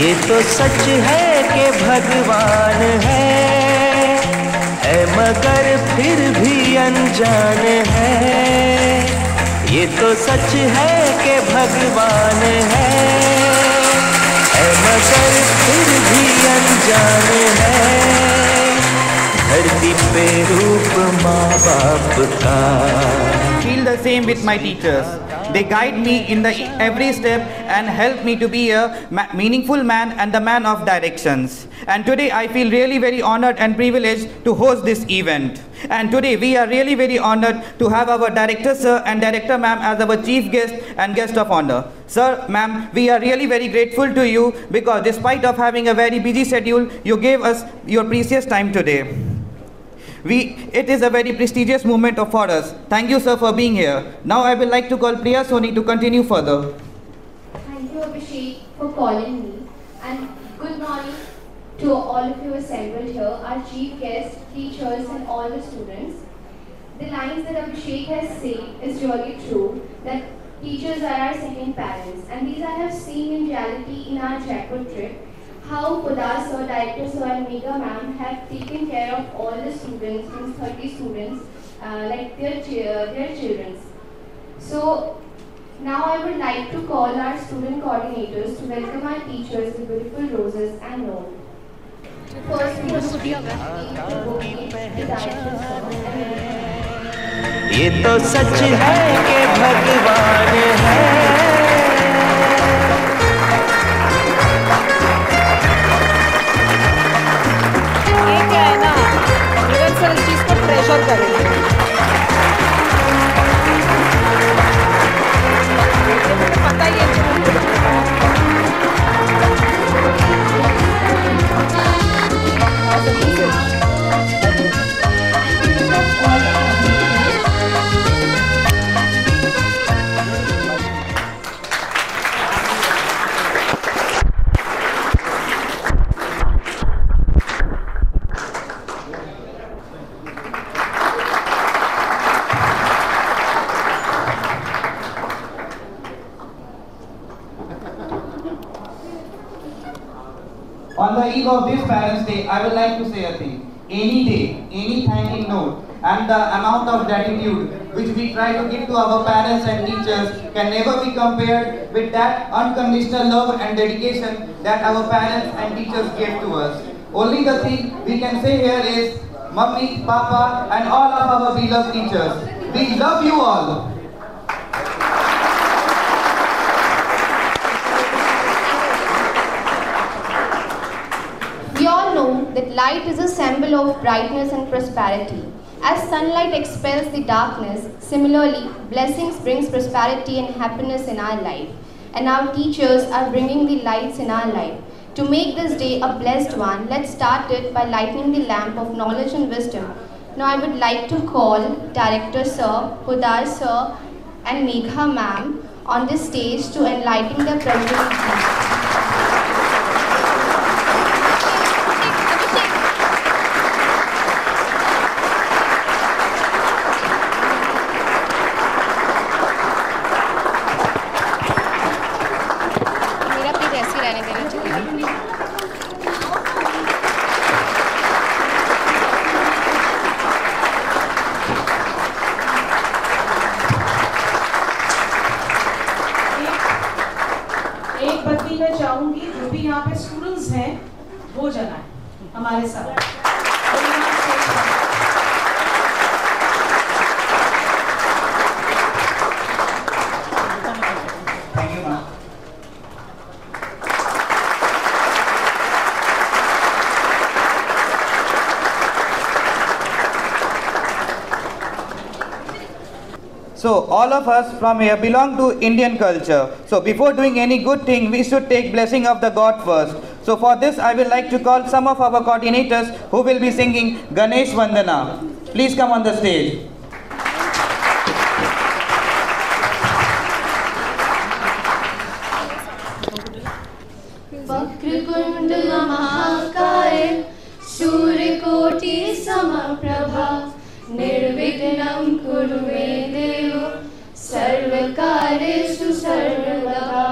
ये तो सच है कि भगवान है मगर फिर भी अनजान है। ये तो सच है कि भगवान है मगर फिर भी अनजान है। धरती पे रूप माँ बाप का। Feel the same with my teachers. They guide me in the every step and help me to be a meaningful man and the man of directions. And today I feel really very honored and privileged to host this event. And today we are really very honored to have our director sir and director ma'am as our chief guest and guest of honor. Sir, ma'am, we are really very grateful to you because despite of having a very busy schedule, you gave us your precious time today. It is a very prestigious moment for us. Thank you, sir, for being here. Now I would like to call Priya Soni to continue further. Thank you, Abhishek, for calling me. And good morning to all of you assembled here, our chief guests, teachers, and all the students. The lines that Abhishek has said is really true, that teachers are our second parents. And these I have seen in reality in our Jaipur trip. How Podar sir, director sir and Megha ma'am have taken care of all the students, 30 students, like their children. So now I would like to call our student coordinators to welcome our teachers with beautiful roses and notes. First, we would ये तो सच है कि भगवान है। Sir इस चीज को pressure करेंगे। पता ही है। On the eve of this Parents' Day, I would like to say a thing. Any day, any thanking note, and the amount of gratitude which we try to give to our parents and teachers can never be compared with that unconditional love and dedication that our parents and teachers gave to us. Only the thing we can say here is, Mummy, Papa, and all of our beloved teachers, we love you all. We all know that light is a symbol of brightness and prosperity. As sunlight expels the darkness, similarly, blessings brings prosperity and happiness in our life. And our teachers are bringing the lights in our life. To make this day a blessed one, let's start it by lighting the lamp of knowledge and wisdom. Now I would like to call Director Sir, Podar Sir and Megha Ma'am on this stage to enlighten the president. हमारे साथ So all of us from here belong to Indian culture. So before doing any good thing, we should take blessing of the God first. So for this, I would like to call some of our coordinators who will be singing Ganesh Vandana. Please come on the stage. Vakratunda महाकाय सूर्यकोटि समप्रभा निर्विघ्नं कुरु मे देव सर्वकार्येषु सर्वदा।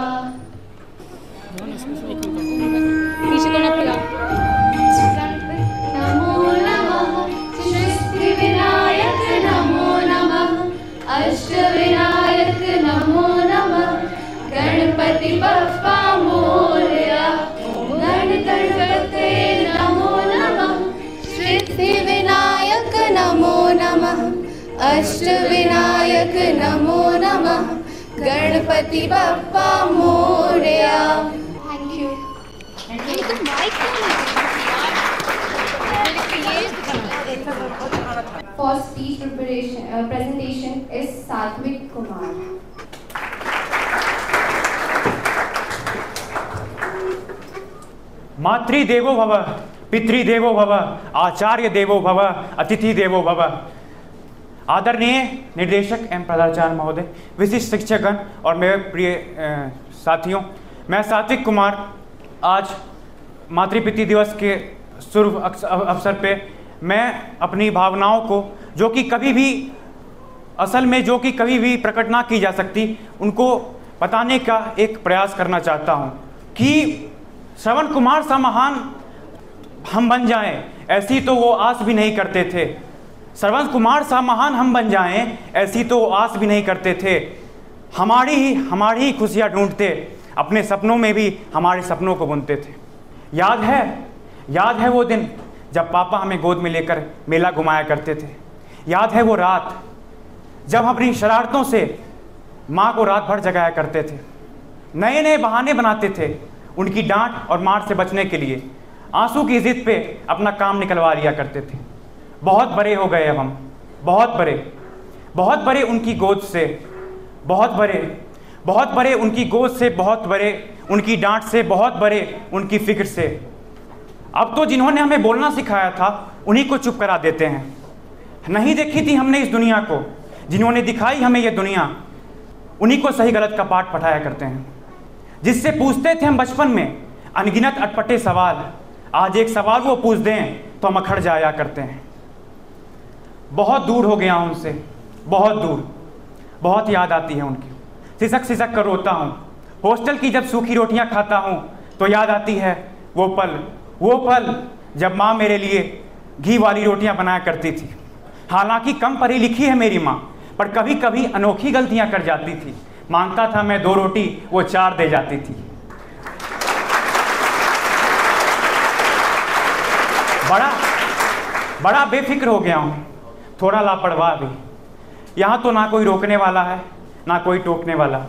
अष्टविनायक नमो नमः, Ganpati Bappa Morya. Thank you. For speech presentation is Satvik Kumar. मातृ देवो भव, पितृ देवो भव, आचार्य देवो भव, अतिथि देवो भव। आदरणीय निर्देशक एवं प्रधानाचार्य महोदय, विशिष्ट शिक्षकगण और मेरे प्रिय साथियों, मैं सात्विक कुमार आज मातृ-पितृ दिवस के शुभ अवसर पे मैं अपनी भावनाओं को जो कि कभी भी प्रकट ना की जा सकती, उनको बताने का एक प्रयास करना चाहता हूँ कि श्रवण कुमार सा महान हम बन जाएं, ऐसी तो वो आस भी नहीं करते थे। श्रवण कुमार सा महान हम बन जाएं, ऐसी तो वो आस भी नहीं करते थे। हमारी ही खुशियाँ ढूंढते, अपने सपनों में भी हमारे सपनों को बुनते थे। याद है वो दिन जब पापा हमें गोद में लेकर मेला घुमाया करते थे। याद है वो रात जब हम अपनी शरारतों से माँ को रात भर जगाया करते थे। नए नए बहाने बनाते थे उनकी डांट और मार से बचने के लिए। आंसू की जिद पे अपना काम निकलवा लिया करते थे। बहुत बड़े हो गए अब हम, बहुत बड़े उनकी गोद से, बहुत बड़े उनकी गोद से, बहुत बड़े उनकी डांट से, बहुत बड़े उनकी फिक्र से। अब तो जिन्होंने हमें बोलना सिखाया था उन्हीं को चुप करा देते हैं। नहीं देखी थी हमने इस दुनिया को, जिन्होंने दिखाई हमें ये दुनिया, उन्हीं को सही गलत का पाठ पढ़ाया करते हैं। जिससे पूछते थे हम बचपन में अनगिनत अटपटे सवाल, आज एक सवाल वो पूछ दें तो हम अखड़ जाया करते हैं। बहुत दूर हो गया उनसे, बहुत दूर, बहुत याद आती है उनकी। सिसक सिसक कर रोता हूँ। हॉस्टल की जब सूखी रोटियाँ खाता हूँ तो याद आती है वो पल जब माँ मेरे लिए घी वाली रोटियाँ बनाया करती थी। हालांकि कम पढ़ी लिखी है मेरी माँ, पर कभी कभी अनोखी गलतियाँ कर जाती थी। मांगता था मैं 2 रोटी, वो 4 दे जाती थी। बड़ा बेफिक्र हो गया हूँ, थोड़ा लापरवाह भी। यहाँ तो ना कोई रोकने वाला है, ना कोई टोकने वाला।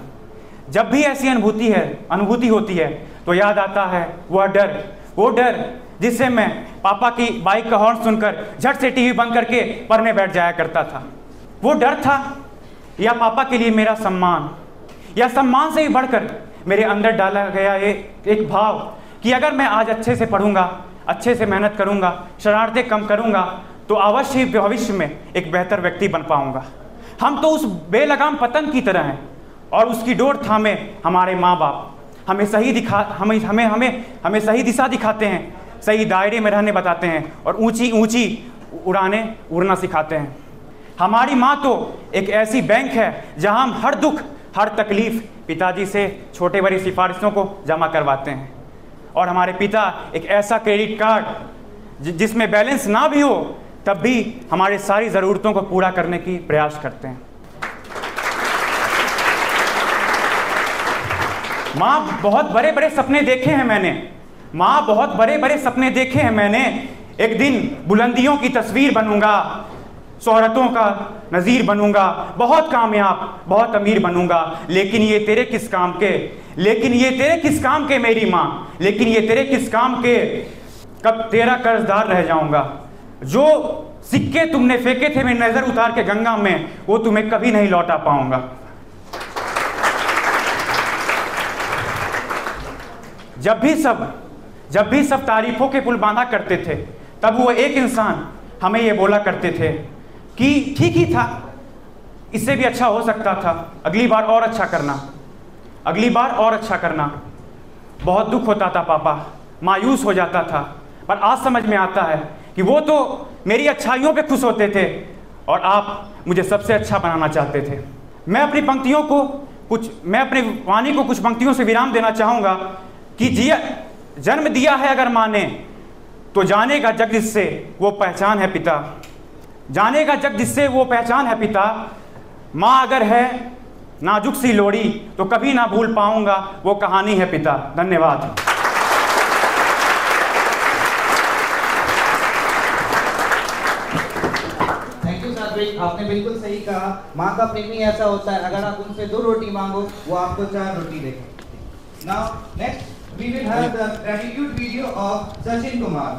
जब भी ऐसी अनुभूति होती है तो याद आता है वो डर जिससे मैं पापा की बाइक का हॉर्न सुनकर झट से टीवी बंद करके पढ़ने बैठ जाया करता था। वो डर था या पापा के लिए मेरा सम्मान, या सम्मान से ही बढ़कर मेरे अंदर डाला गया एक भाव कि अगर मैं आज अच्छे से पढ़ूंगा, अच्छे से मेहनत करूंगा, शरारतें कम करूंगा तो अवश्य ही भविष्य में एक बेहतर व्यक्ति बन पाऊंगा। हम तो उस बेलगाम पतंग की तरह हैं और उसकी डोर थामे हमारे माँ बाप हमें सही दिशा दिखाते हैं, सही दायरे में रहने बताते हैं और ऊंची ऊंची उड़ना सिखाते हैं। हमारी माँ तो एक ऐसी बैंक है जहां हम हर दुख हर तकलीफ पिताजी से छोटे बड़ी सिफारिशों को जमा करवाते हैं। और हमारे पिता एक ऐसा क्रेडिट कार्ड जिसमें बैलेंस ना भी हो तब भी हमारे सारी ज़रूरतों को पूरा करने की प्रयास करते हैं। माँ बहुत बड़े बड़े सपने देखे हैं मैंने। एक दिन बुलंदियों की तस्वीर बनूंगा, शोहरतों का नज़ीर बनूंगा, बहुत कामयाब, बहुत अमीर बनूंगा। लेकिन ये तेरे किस काम के मेरी माँ, लेकिन ये तेरे किस काम के, कब तेरा कर्जदार रह जाऊंगा। जो सिक्के तुमने फेंके थे मेरी नज़र उतार के गंगा में, वो तुम्हें कभी नहीं लौटा पाऊंगा। जब भी सब तारीफों के पुल बांधा करते थे तब वो एक इंसान हमें ये बोला करते थे कि ठीक ही था, इससे भी अच्छा हो सकता था, अगली बार और अच्छा करना। बहुत दुख होता था पापा, मायूस हो जाता था, पर आज समझ में आता है कि वो तो मेरी अच्छाइयों पे खुश होते थे और आप मुझे सबसे अच्छा बनाना चाहते थे। मैं अपनी वाणी को कुछ पंक्तियों से विराम देना चाहूँगा कि जन्म दिया है अगर माँ ने तो जानेगा जग जिससे वो पहचान है पिता। माँ अगर है नाजुक सी लोड़ी तो कभी ना भूल पाऊंगा वो कहानी है पिता। धन्यवाद। थैंक यू सात्विक, आपने बिल्कुल सही कहा, माँ का प्रेम ही ऐसा होता है, अगर आप उनसे 2 रोटी मांगो वो आपको 4 रोटी देगा। Now next we will have the gratitude video of Sachin Kumar.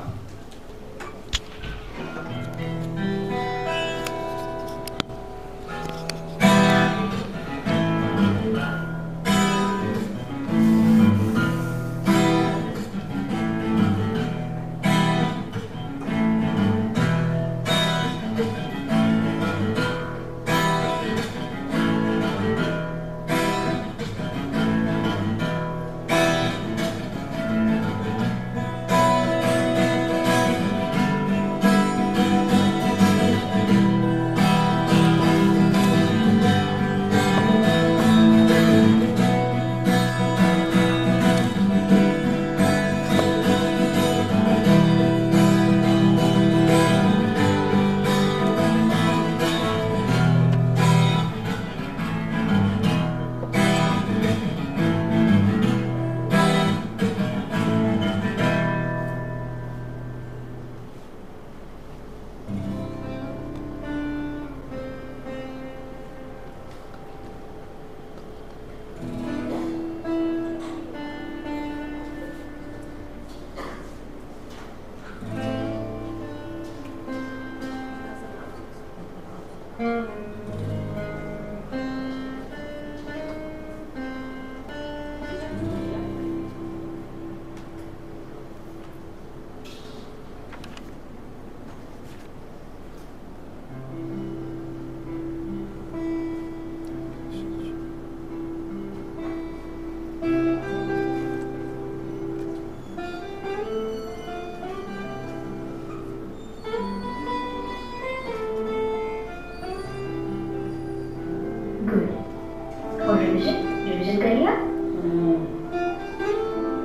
Revision कर लिया?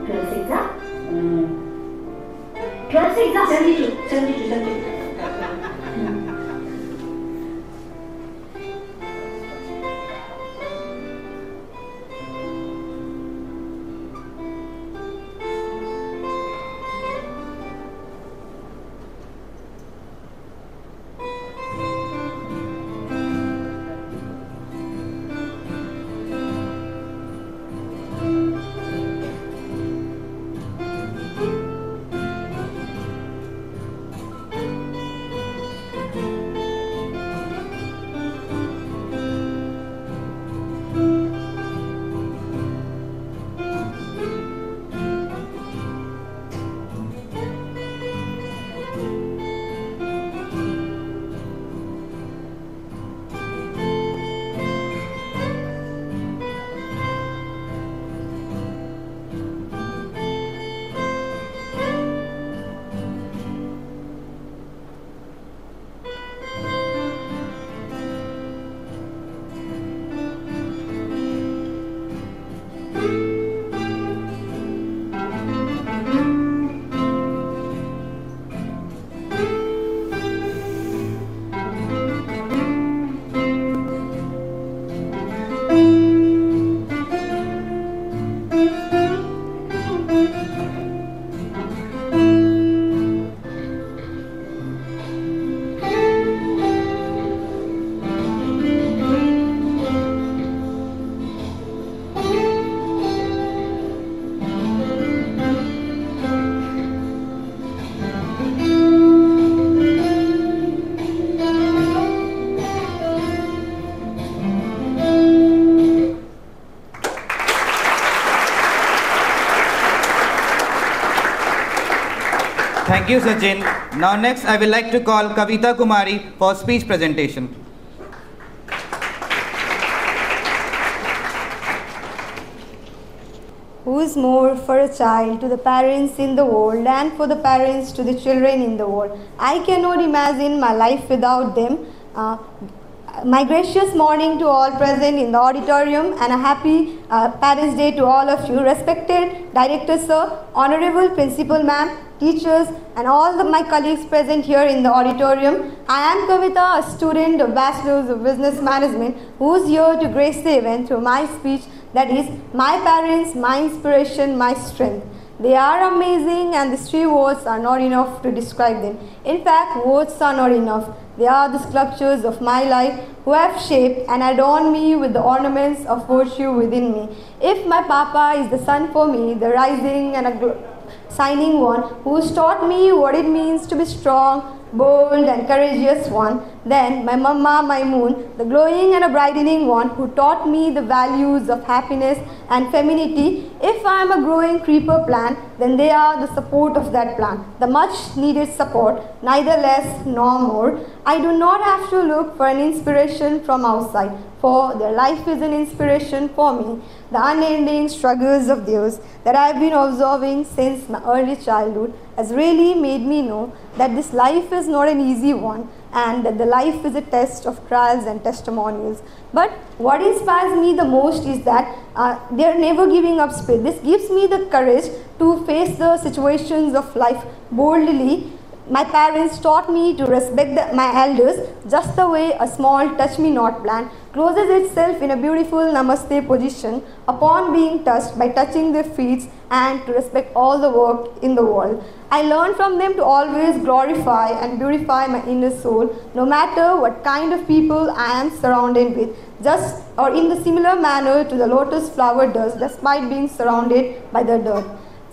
12th exam? 12th exam 72 Thank you, Sachin. Now next I will like to call Kavita Kumari for speech presentation. Who is more for a child to the parents in the world and for the parents to the children in the world? I cannot imagine my life without them. My gracious morning to all present in the auditorium and a happy Parents' Day to all of you. Respected Director Sir, Honorable Principal Ma'am, teachers and all my colleagues present here in the auditorium. I am Kavita, a student of Bachelor's of Business Management, who is here to grace the event through my speech, that is, my parents, my inspiration, my strength. They are amazing and these 3 words are not enough to describe them. In fact, words are not enough. They are the sculptures of my life who have shaped and adorned me with the ornaments of virtue within me. If my papa is the sun for me, the rising and a shining one, who's taught me what it means to be strong, bold and courageous one, then my mama, my moon, the glowing and a brightening one, who taught me the values of happiness and femininity. If I am a growing creeper plant, then they are the support of that plant, the much needed support, neither less nor more. I do not have to look for an inspiration from outside, for their life is an inspiration for me. The unending struggles of theirs that I have been observing since my early childhood has really made me know that this life is not an easy one, and that the life is a test of trials and testimonials. But what inspires me the most is that they are never giving up spirit. This gives me the courage to face the situations of life boldly. My parents taught me to respect my elders just the way a small touch-me-not plant closes itself in a beautiful namaste position upon being touched by touching their feet, and to respect all the work in the world. I learned from them to always glorify and beautify my inner soul, no matter what kind of people I am surrounded with, just or in the similar manner to the lotus flower does despite being surrounded by the dirt.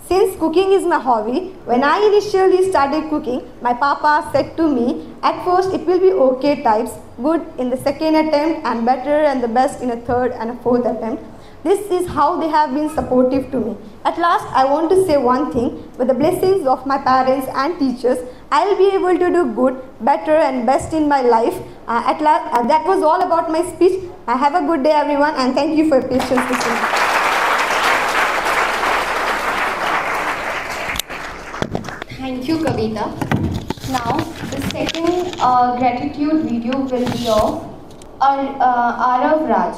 Since cooking is my hobby, when I initially started cooking, my papa said to me, at first it will be okay types, good in the second attempt and better and the best in a third and a fourth attempt. This is how they have been supportive to me. At last, I want to say one thing, with the blessings of my parents and teachers, I will be able to do good, better and best in my life. At last, that was all about my speech. Have a good day everyone, and thank you for your patience listening. Thank you, Kavita. Now, the second gratitude video will be of Arav Raj.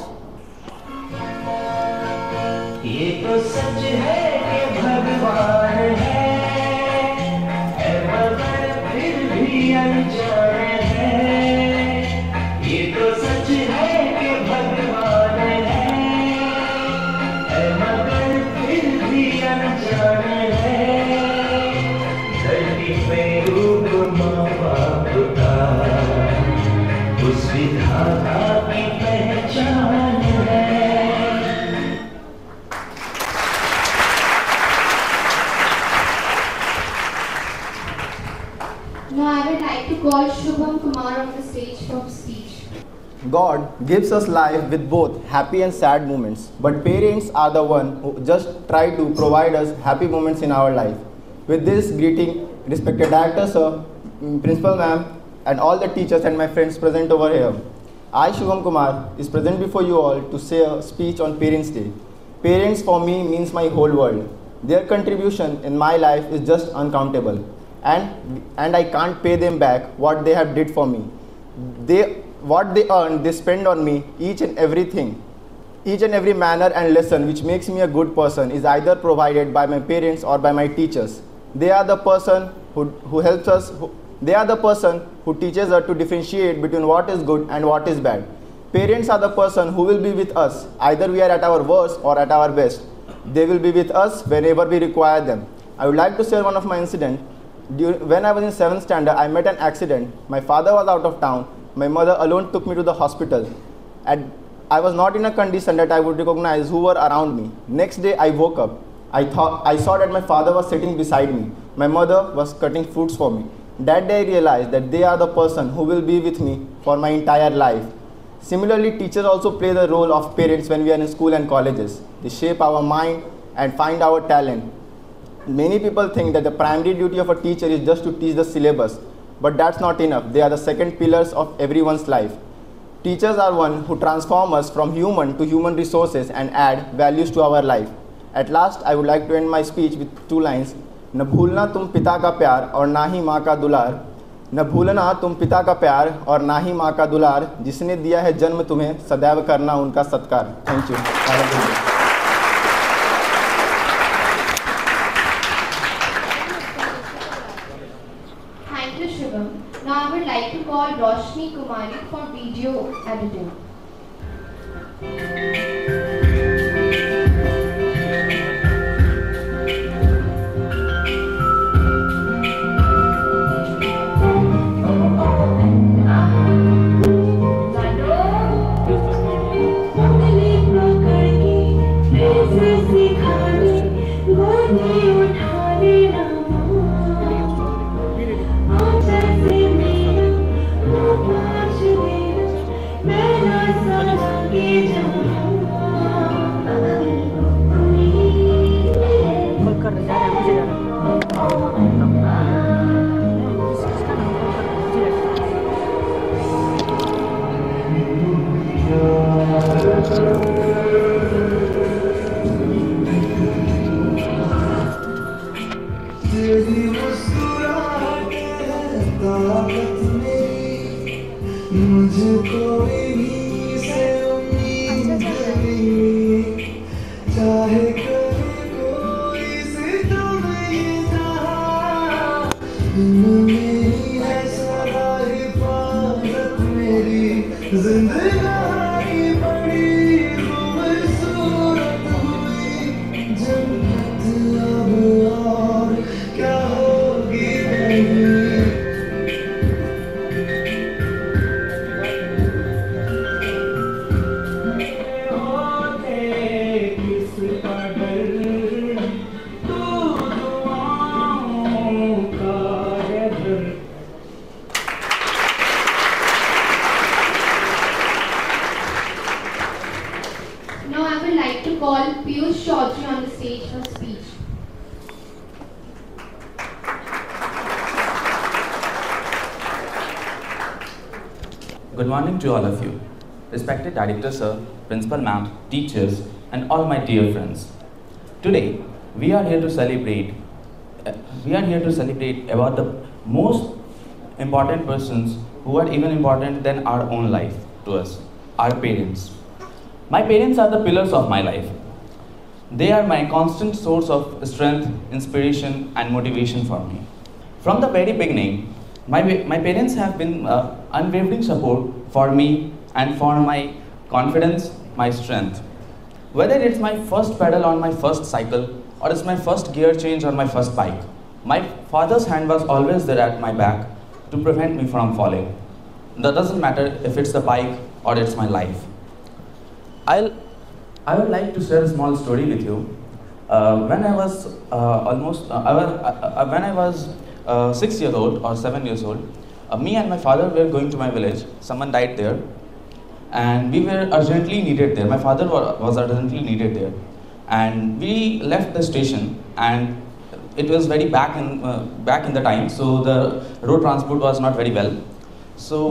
ये तो सच है कि भगवान है, मगर फिर भी अनजान है। ये तो सच है कि भगवान है, मगर फिर भी अनजान है। धरती पे रूप माँ बाप का उस विधाता की पहचान है। Now I would like to call Shubham Kumar on the stage for speech. God gives us life with both happy and sad moments, but parents are the one who just try to provide us happy moments in our life. With this greeting, respected director sir, principal ma'am, and all the teachers and my friends present over here, I, Shubham Kumar, is present before you all to say a speech on Parents' Day. Parents for me means my whole world. Their contribution in my life is just uncountable, and I can't pay them back what they have did for me. What they earn, they spend on me. Each and every manner and lesson which makes me a good person is either provided by my parents or by my teachers. They are the person who helps us. They are the person who teaches us to differentiate between what is good and what is bad. Parents are the person who will be with us. Either we are at our worst or at our best. They will be with us whenever we require them. I would like to share one of my incidents. When I was in 7th standard, I met an accident. My father was out of town. My mother alone took me to the hospital. And I was not in a condition that I would recognize who were around me. Next day, I woke up. I saw that my father was sitting beside me. My mother was cutting fruits for me. That day, I realized that they are the person who will be with me for my entire life. Similarly, teachers also play the role of parents when we are in school and colleges. They shape our mind and find our talent. Many people think that the primary duty of a teacher is just to teach the syllabus, but that's not enough. They are the second pillars of everyone's life. Teachers are one who transform us from human to human resources and add values to our life. At last, I would like to end my speech with 2 lines. न भूलना तुम पिता का प्यार और ना ही माँ का दुलार, न भूलना तुम पिता का प्यार और ना ही माँ का दुलार, जिसने दिया है जन्म तुम्हें सदैव करना उनका सत्कार. Thank you. Thank you, Shubham. Now I would like to call Roshni Kumari for video editing. Call कर जा रहा है मुझे तेरी मुस्कुराहट है ताकत मेरी, मुझको इन्हीं से उम्मीद मिली। चाहे करे कोई सितम ये जहां, मेरी है सदा हिफाजत मेरी। जिंदगानी बड़ी खूबसूरत हुई, जन्नत अब और क्या होगी मेरी। होते किसका डर, तू दुआओं का है दर। Now I would like to call Piyush Chaudhary on the stage for speech. Good morning to all of you. Respected Director Sir, Principal Ma'am, teachers, and all my dear friends. Today, we are here to celebrate. About the most important persons who are even important than our own life to us, our parents. My parents are the pillars of my life. They are my constant source of strength, inspiration, and motivation for me. From the very beginning, my parents have been unwavering support for me and for my confidence, my strength. Whether it's my first pedal on my first cycle, or it's my first gear change on my first bike, my father's hand was always there at my back to prevent me from falling. That doesn't matter if it's the bike or it's my life. I would like to share a small story with you. When I was 6 years old or 7 years old, me and my father were going to my village. Someone died there, and we were urgently needed there. My father was urgently needed there, and we left the station. And it was very back in the time, so the road transport was not very well. So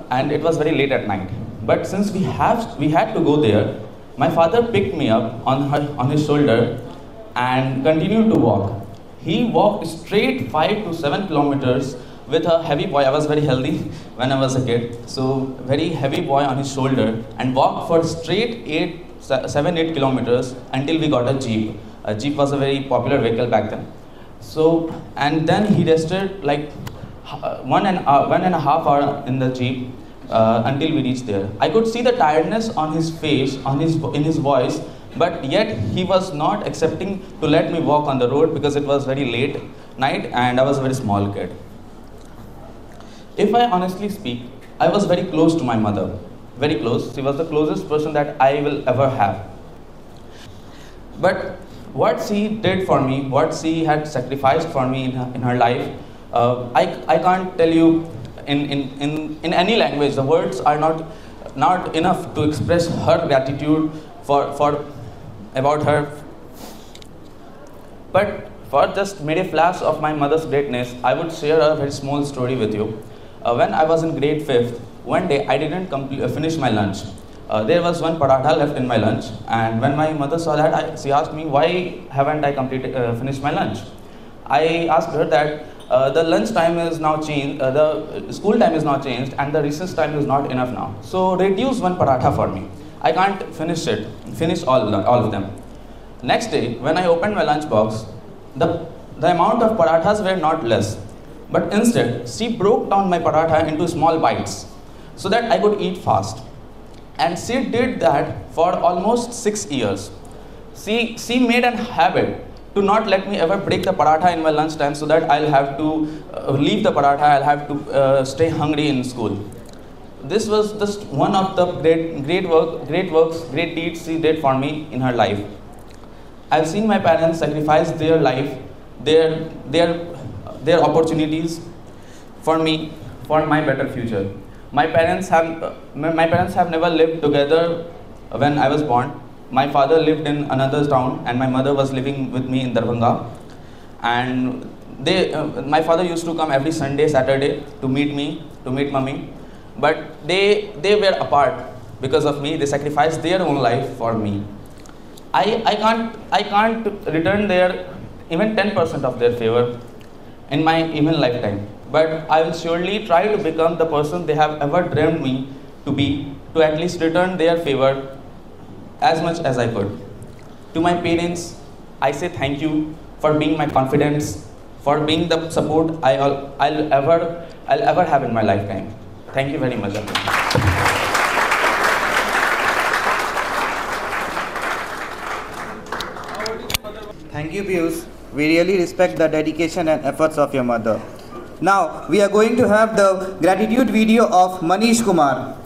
and it was very late at night. But since we had to go there, my father picked me up on his shoulder and continued to walk. He walked straight 5 to 7 kilometers with a heavy boy. I was very healthy when I was a kid, so very heavy boy on his shoulder, and walked for straight 7-8 kilometers until we got a jeep. A jeep was a very popular vehicle back then. So, and then he rested like 1.5 hours in the jeep until we reached there. I could see the tiredness on his face, in his voice, but yet he was not accepting to let me walk on the road because it was very late night and I was a very small kid. If I honestly speak, I was very close to my mother. Very close. She was the closest person that I will ever have. But what she did for me, what she had sacrificed for me in her life, I can't tell you in any language. The words are not enough to express her gratitude about her. But for just made a flash of my mother's greatness, I would share a very small story with you. When I was in grade 5th, one day I didn't finish my lunch. There was one paratha left in my lunch, and when my mother saw that, she asked me, why haven't I finished my lunch? I asked her that the lunch time is now changed, the school time is now changed, and the recess time is not enough now. So reduce one paratha for me. I can't finish all of them. Next day, when I opened my lunch box, the amount of parathas were not less, but instead, she broke down my paratha into small bites so that I could eat fast. And she did that for almost 6 years. She made a habit to not let me ever break the paratha in my lunch time so that I'll have to leave the paratha, I'll have to stay hungry in school. This was just one of the great deeds she did for me in her life. I've seen my parents sacrifice their life, their opportunities for me, for my better future. My parents have never lived together when I was born. My father lived in another town and my mother was living with me in Darbhanga. And my father used to come every Sunday, Saturday to meet me, to meet mummy. But they were apart because of me. They sacrificed their own life for me. I can't return their even 10% of their favor in my even lifetime. But I will surely try to become the person they have ever dreamed me to be, to at least return their favor as much as I could. To my parents, I say thank you for being my confidence, for being the support I'll ever have in my lifetime. Thank you very much. Thank you, Piyush. We really respect the dedication and efforts of your mother. Now, we are going to have the gratitude video of Manish Kumar.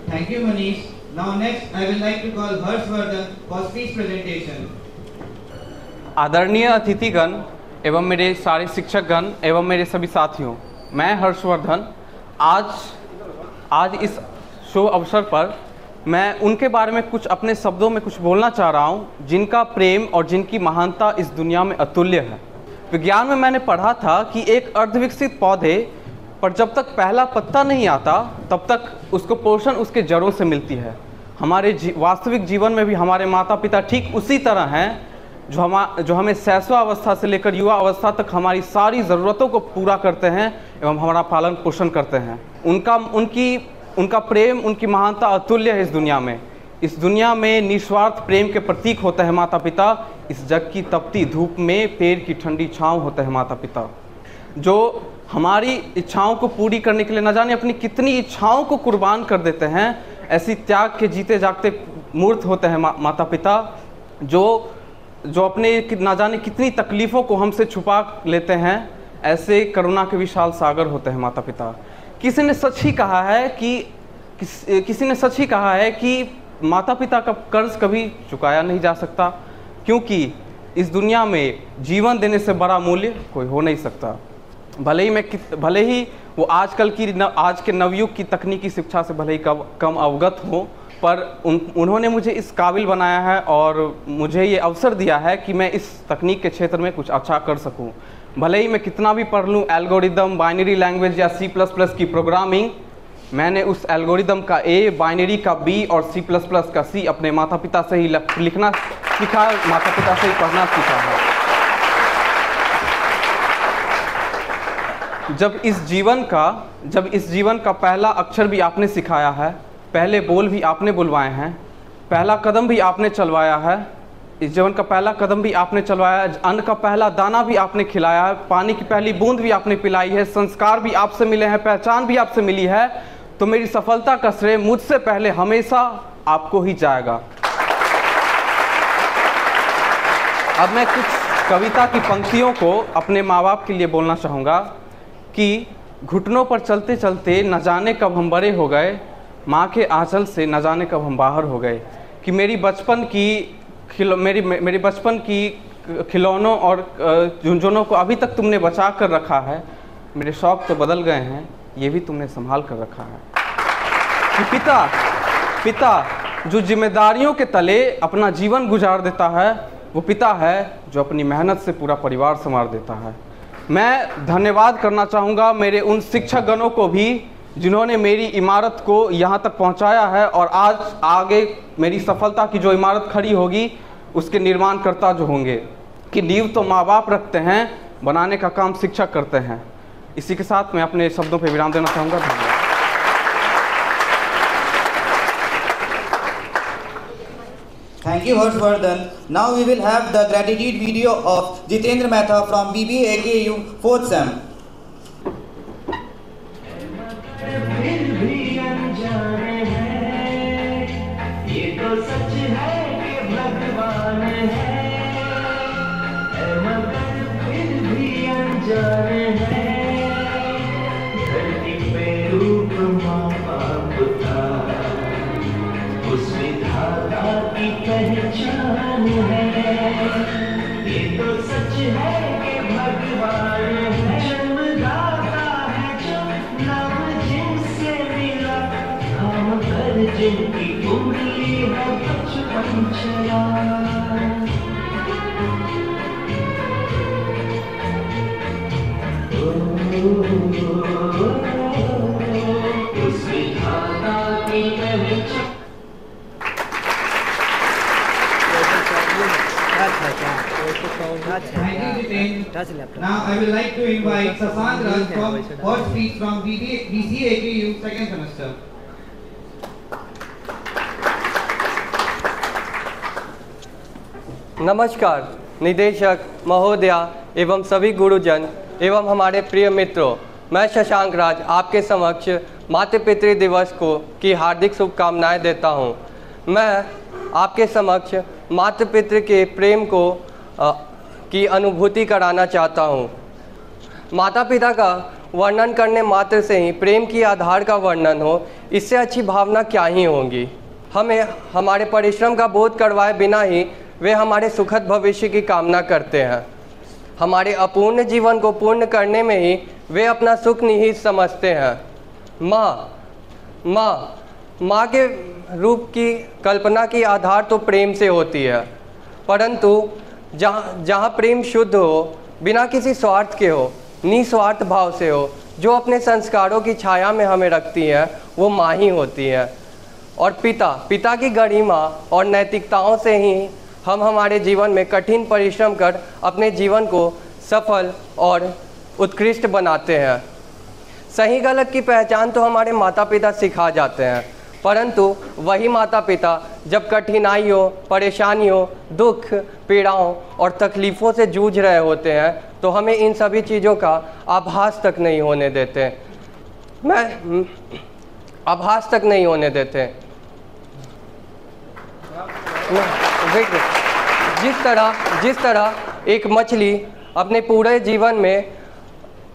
Thank you, Manish. Now next, I would like to call Harshvardhan for speech presentation. आदरणीय अतिथिगण एवं मेरे सारे शिक्षकगण एवं मेरे सभी साथियों, मैं हर्षवर्धन आज इस शुभ अवसर पर मैं उनके बारे में कुछ अपने शब्दों में कुछ बोलना चाह रहा हूं जिनका प्रेम और जिनकी महानता इस दुनिया में अतुल्य है। विज्ञान में मैंने पढ़ा था कि एक अर्धविकसित पौधे पर जब तक पहला पत्ता नहीं आता तब तक उसको पोषण उसके जड़ों से मिलती है। हमारे वास्तविक जीवन में भी हमारे माता पिता ठीक उसी तरह हैं जो हमें शैशवावस्था से लेकर युवा अवस्था तक हमारी सारी ज़रूरतों को पूरा करते हैं एवं हमारा पालन पोषण करते हैं। उनका प्रेम, उनकी महानता अतुल्य है। इस दुनिया में निस्वार्थ प्रेम के प्रतीक होते हैं माता पिता। इस जग की तपती धूप में पेड़ की ठंडी छाँव होते हैं माता पिता, जो हमारी इच्छाओं को पूरी करने के लिए न जाने अपनी कितनी इच्छाओं को कुर्बान कर देते हैं। ऐसी त्याग के जीते जागते मूर्त होते हैं माता पिता, जो अपने न जाने कितनी तकलीफ़ों को हमसे छुपा लेते हैं। ऐसे करुणा के विशाल सागर होते हैं माता पिता। किसी ने सच ही कहा है कि माता पिता का कर्ज कभी चुकाया नहीं जा सकता, क्योंकि इस दुनिया में जीवन देने से बड़ा मूल्य कोई हो नहीं सकता। भले ही वो आज के नवयुग की तकनीकी शिक्षा से भले ही कम अवगत हो, पर उन्होंने मुझे इस काबिल बनाया है और मुझे ये अवसर दिया है कि मैं इस तकनीक के क्षेत्र में कुछ अच्छा कर सकूं। भले ही मैं कितना भी पढ़ लूँ एल्गोरिदम, बाइनरी लैंग्वेज या C++ की प्रोग्रामिंग, मैंने उस एल्गोरिदम का A, बाइनरी का B और C++ का C अपने माता पिता से ही लिखना सीखा, माता पिता से ही पढ़ना सीखा है। जब इस जीवन का पहला अक्षर भी आपने सिखाया है, पहले बोल भी आपने बुलवाए हैं, पहला कदम भी आपने चलवाया है, इस जीवन का पहला कदम भी आपने चलवाया है, अन्न का पहला दाना भी आपने खिलाया है, पानी की पहली बूंद भी आपने पिलाई है, संस्कार भी आपसे मिले हैं, पहचान भी आपसे मिली है, तो मेरी सफलता का श्रेय मुझसे पहले हमेशा आपको ही जाएगा। अब मैं कुछ कविता की पंक्तियों को अपने माँ बाप के लिए बोलना चाहूँगा कि घुटनों पर चलते चलते न जाने कब हम बड़े हो गए, माँ के आंचल से न जाने कब हम बाहर हो गए। कि मेरी बचपन की खिलौनों और झुंझुनों को अभी तक तुमने बचा कर रखा है, मेरे शौक़ तो बदल गए हैं, ये भी तुमने संभाल कर रखा है। कि पिता जो जिम्मेदारियों के तले अपना जीवन गुजार देता है, वो पिता है जो अपनी मेहनत से पूरा परिवार संवार देता है। मैं धन्यवाद करना चाहूँगा मेरे उन शिक्षक गणों को भी जिन्होंने मेरी इमारत को यहाँ तक पहुँचाया है और आज आगे मेरी सफलता की जो इमारत खड़ी होगी उसके निर्माणकर्ता जो होंगे। कि नींव तो माँ बाप रखते हैं, बनाने का काम शिक्षक करते हैं। इसी के साथ मैं अपने शब्दों पर विराम देना चाहूँगा। धन्यवाद। Thank you, Harshvardhan. Now we will have the gratitude video of Jitendra Mehta from BBA AKU 4th Sem. फिर भी अनजाने हैं, ये तो सच है कि भगवान है, मगर फिर भी अनजाने हैं, धरती पे रूप माँ बाप का, उस विधाता की पहचान है, ये तो सच है कि भगवान है, जन्मदाता है जो नाम जिनसे मिला, काम कर जिनकी उंगली है बचपन चला। उस विधाता की पहचान। Now I would like to invite Sasant Raj for speech from BCA AKU 2nd semester. नमस्कार निदेशक महोदया एवं सभी गुरुजन एवं हमारे प्रिय मित्रों, मैं शशांक राज आपके समक्ष मातृ पितृ दिवस की हार्दिक शुभकामनाएं देता हूं। मैं आपके समक्ष मातृ पितृ के प्रेम की अनुभूति कराना चाहता हूं। माता पिता का वर्णन करने मात्र से ही प्रेम की आधार का वर्णन हो, इससे अच्छी भावना क्या ही होगी। हमें हमारे परिश्रम का बोध करवाए बिना ही वे हमारे सुखद भविष्य की कामना करते हैं। हमारे अपूर्ण जीवन को पूर्ण करने में ही वे अपना सुख निहित समझते हैं। माँ के रूप की कल्पना की आधार तो प्रेम से होती है, परंतु जहाँ प्रेम शुद्ध हो, बिना किसी स्वार्थ के हो, निस्वार्थ भाव से हो, जो अपने संस्कारों की छाया में हमें रखती है, वो माँ ही होती है। और पिता की गरिमा और नैतिकताओं से ही हम हमारे जीवन में कठिन परिश्रम कर अपने जीवन को सफल और उत्कृष्ट बनाते हैं। सही गलत की पहचान तो हमारे माता पिता सिखा जाते हैं, परंतु वही माता पिता जब कठिनाइयों, परेशानियों, दुख, पीड़ाओं और तकलीफ़ों से जूझ रहे होते हैं तो हमें इन सभी चीज़ों का आभास तक नहीं होने देते। जिस तरह एक मछली अपने पूरे जीवन में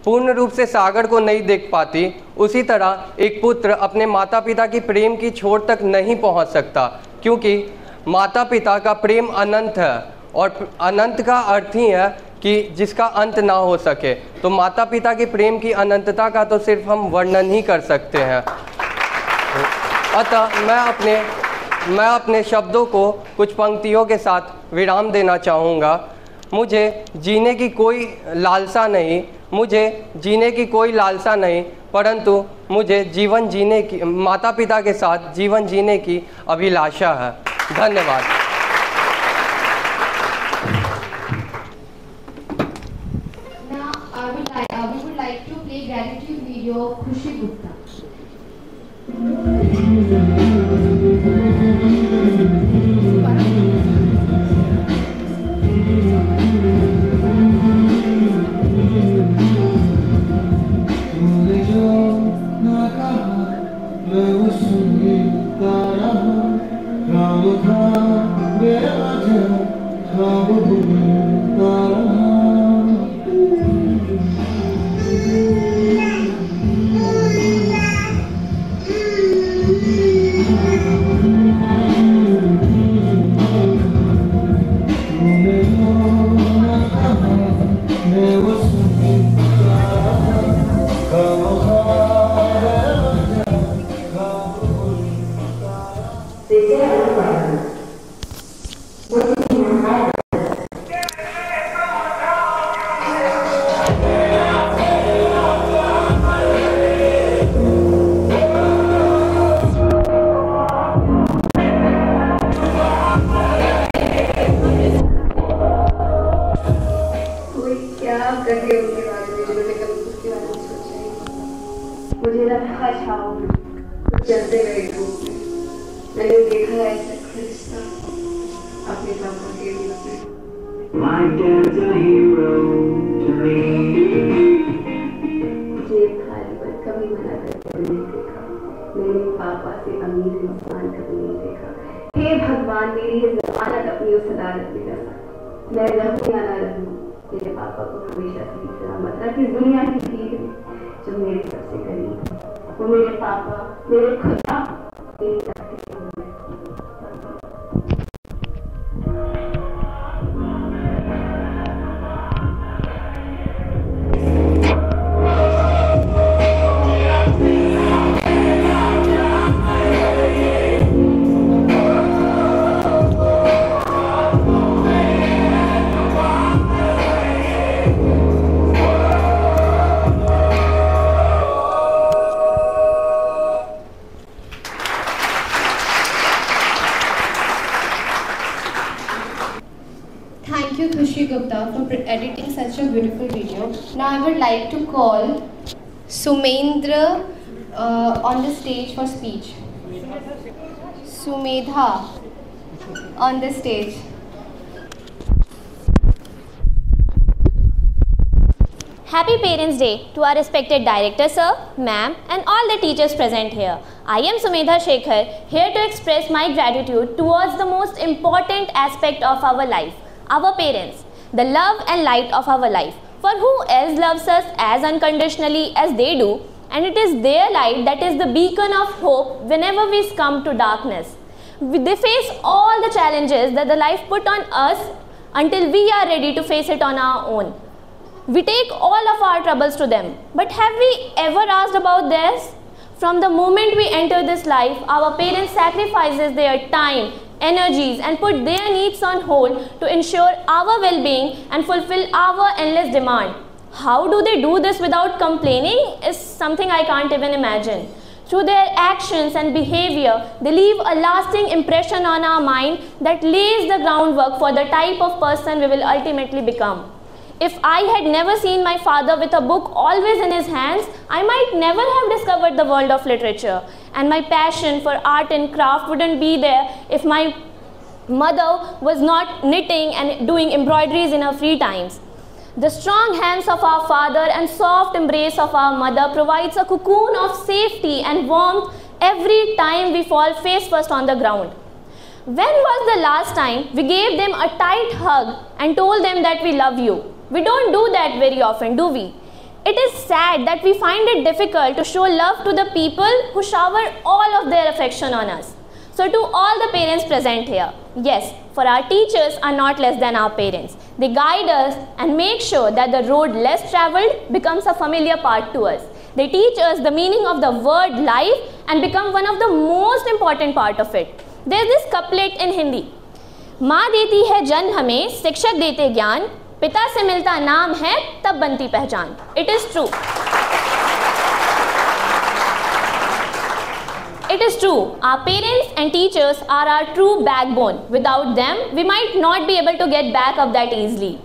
पूर्ण रूप से सागर को नहीं देख पाती, उसी तरह एक पुत्र अपने माता पिता की प्रेम की छोर तक नहीं पहुंच सकता, क्योंकि माता पिता का प्रेम अनंत है और अनंत का अर्थ ही है कि जिसका अंत ना हो सके। तो माता पिता के प्रेम की अनंतता का तो सिर्फ हम वर्णन ही कर सकते हैं। अतः मैं अपने शब्दों को कुछ पंक्तियों के साथ विराम देना चाहूँगा। मुझे जीने की कोई लालसा नहीं, परंतु मुझे जीवन जीने की, माता पिता के साथ जीवन जीने की अभिलाषा है। धन्यवाद। Now we would like to play gratitude video of Khushi Gupta. मुझे रखा छाओ में, चलते गए धूप में, मैंने देखा ऐसा रिश्ता अपने पापा के लिए। My dad's a hero to me. जेब खाली पर कभी मना करते नहीं देखा, मैंने पापा से अमीर इंसान कभी नहीं देखा। हे भगवान, मेरी ये ज़मानत अपनी उस अदालत में रखा, मैं रहूं या ना रहूं, मेरे पापा को हमेशा सही सलामत रख इस दुनिया की भीड़ में जो मेरे सबसे करीब। वो मेरे पापा, मेरे खुदा, मेरी दादी। Thank you, Khushi Gupta, for editing such a beautiful video. Now I would like to call Sumendra on the stage for speech. Sumedha on the stage. Happy Parents' Day to our respected director sir, ma'am and all the teachers present here. I am Sumedha Shekhar, here to express my gratitude towards the most important aspect of our life, our parents, the love and light of our life. For who else loves us as unconditionally as they do? And it is their light that is the beacon of hope whenever we succumb to darkness. They face all the challenges that the life put on us until we are ready to face it on our own. We take all of our troubles to them. But have we ever asked about theirs? From the moment we enter this life, our parents sacrifices their time, energies and put their needs on hold to ensure our well-being and fulfill our endless demand. How do they do this without complaining is something I can't even imagine. Through their actions and behavior, they leave a lasting impression on our mind that lays the groundwork for the type of person we will ultimately become. If I had never seen my father with a book always in his hands, I might never have discovered the world of literature. And my passion for art and craft wouldn't be there if my mother was not knitting and doing embroideries in her free times. The strong hands of our father and soft embrace of our mother provides a cocoon of safety and warmth every time we fall face first on the ground. When was the last time we gave them a tight hug and told them that we love you? We don't do that very often, do we? It is sad that we find it difficult to show love to the people who shower all of their affection on us. So to all the parents present here, yes, for our teachers are not less than our parents. They guide us and make sure that the road less traveled becomes a familiar part to us. They teach us the meaning of the word life and become one of the most important part of it. There is this couplet in Hindi. माँ देती है जन्म हमें, शिक्षक देते ज्ञान, पिता से मिलता नाम है तब बनती पहचान. It is true. It is true. Our parents and teachers are our true backbone. Without them, we might not be able to get back up that easily.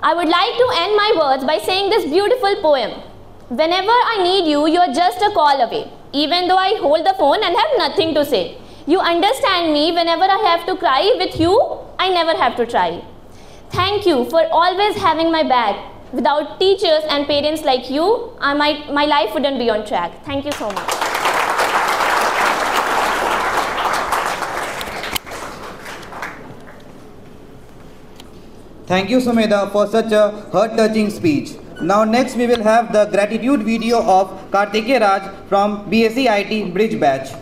I would like to end my words by saying this beautiful poem. Whenever I need you, you are just a call away. Even though I hold the phone and have nothing to say. You understand me whenever I have to cry. With you, I never have to try. Thank you for always having my back. Without teachers and parents like you, my life wouldn't be on track. Thank you so much. Thank you, Sumedha, for such a heart-touching speech. Now next we will have the gratitude video of Kartikeya Raj from BSc IT Bridge Batch.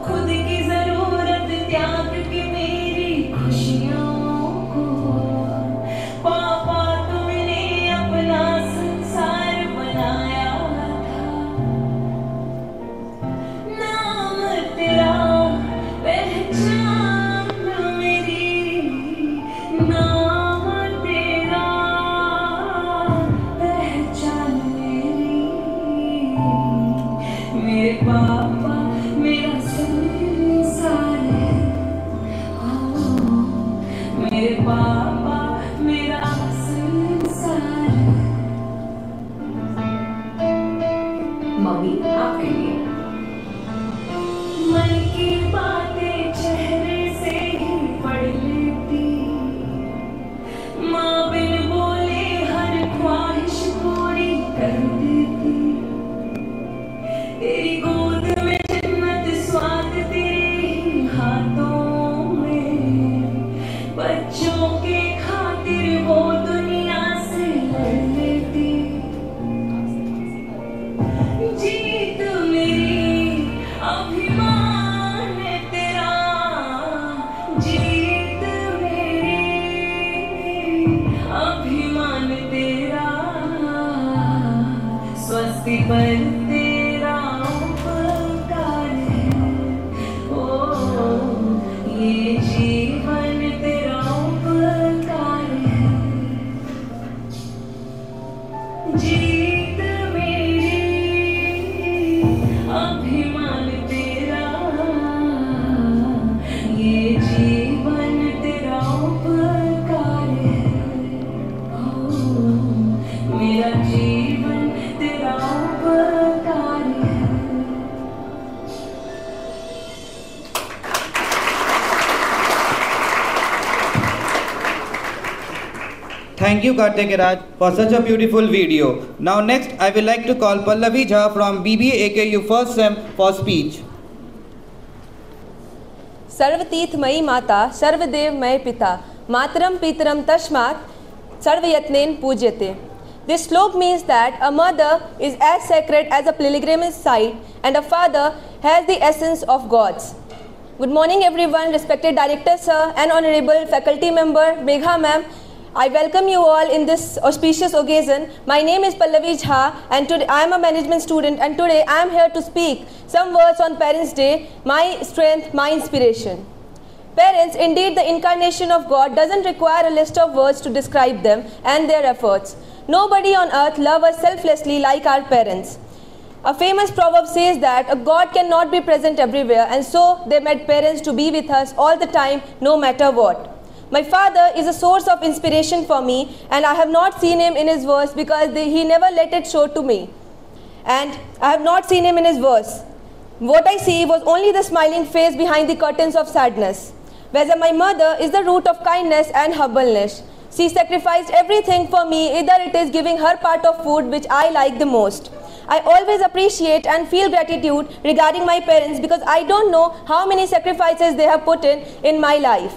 खुद की जरूरत त्याग के मेरे पापा मेरा संसार है, मेरे पापा मेरा संसार है। मम्मी आपके लिए मन की बातें चेहरे से ही पढ़ लेती, माँ बिन बोले हर ख्वाहिश पूरी कर देती। तेरी गोद में जन्नत स्वाद तेरे ही हाथों में, बच्चों के खातिर वो दुनिया से लड़ लेती। जीत मेरी अभिमान है तेरा, जीत मेरी अभिमान तेरा, स्वस्ति पर तेरा उपकार है। ओ ये जीवन तेरा उपकार है। जीत मेरी अभिमान तेरा, ये जीवन तेरा उपकार है। ओ मेरा जीवन तेरा उपकार है। Thank you, Kartik Raj, for such a beautiful video. Now next, I will like to call Pallavi Jha from BBA AKU First Sem for speech. सर्वतीर्थमयी माता सर्वदेवमय पिता मातरम पितरम तस्मात् सर्वयत्नेन पूज्यते. This slok means that a mother is as sacred as a pilgrimage site and a father has the essence of gods. Good morning everyone, respected director sir and honorable faculty member Megha ma'am. I welcome you all in this auspicious occasion. My name is Pallavi Jha and today I am a management student and today I am here to speak some words on Parents Day, my strength, my inspiration. Parents, indeed the incarnation of God, doesn't require a list of words to describe them and their efforts. Nobody on earth loves us selflessly like our parents. A famous proverb says that a God cannot be present everywhere and so they made parents to be with us all the time no matter what. My father is a source of inspiration for me and I have not seen him in his verse because he never let it show to me. And I have not seen him in his verse. What I see was only the smiling face behind the curtains of sadness. Whereas my mother is the root of kindness and humbleness. She sacrificed everything for me, either it is giving her part of food which I like the most. I always appreciate and feel gratitude regarding my parents because I don't know how many sacrifices they have put in my life.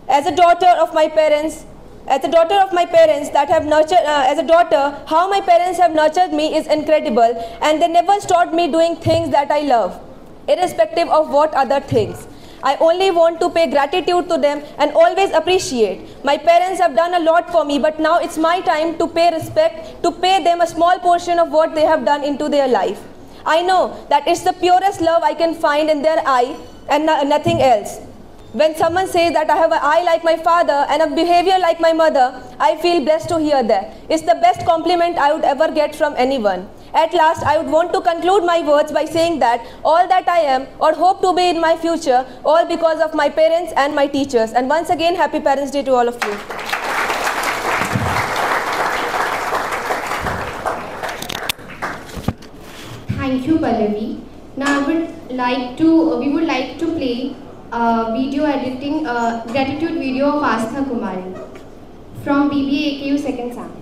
As a daughter of my parents, that have nurtured, as a daughter, how my parents have nurtured me is incredible and they never stopped me doing things that I love, irrespective of what other things. I only want to pay gratitude to them and always appreciate. My parents have done a lot for me, but now it's my time to pay respect, to pay them a small portion of what they have done into their life. I know that it's the purest love I can find in their eye and nothing else. When someone says that I have an eye like my father and a behavior like my mother, I feel blessed to hear that. It's the best compliment I would ever get from anyone. At last, I would want to conclude my words by saying that all that I am or hope to be in my future, all because of my parents and my teachers. And once again, Happy Parents' Day to all of you. Thank you, Pallavi. Now we would like to play video editing gratitude video of Astha Kumari from BBA AKU second Sem.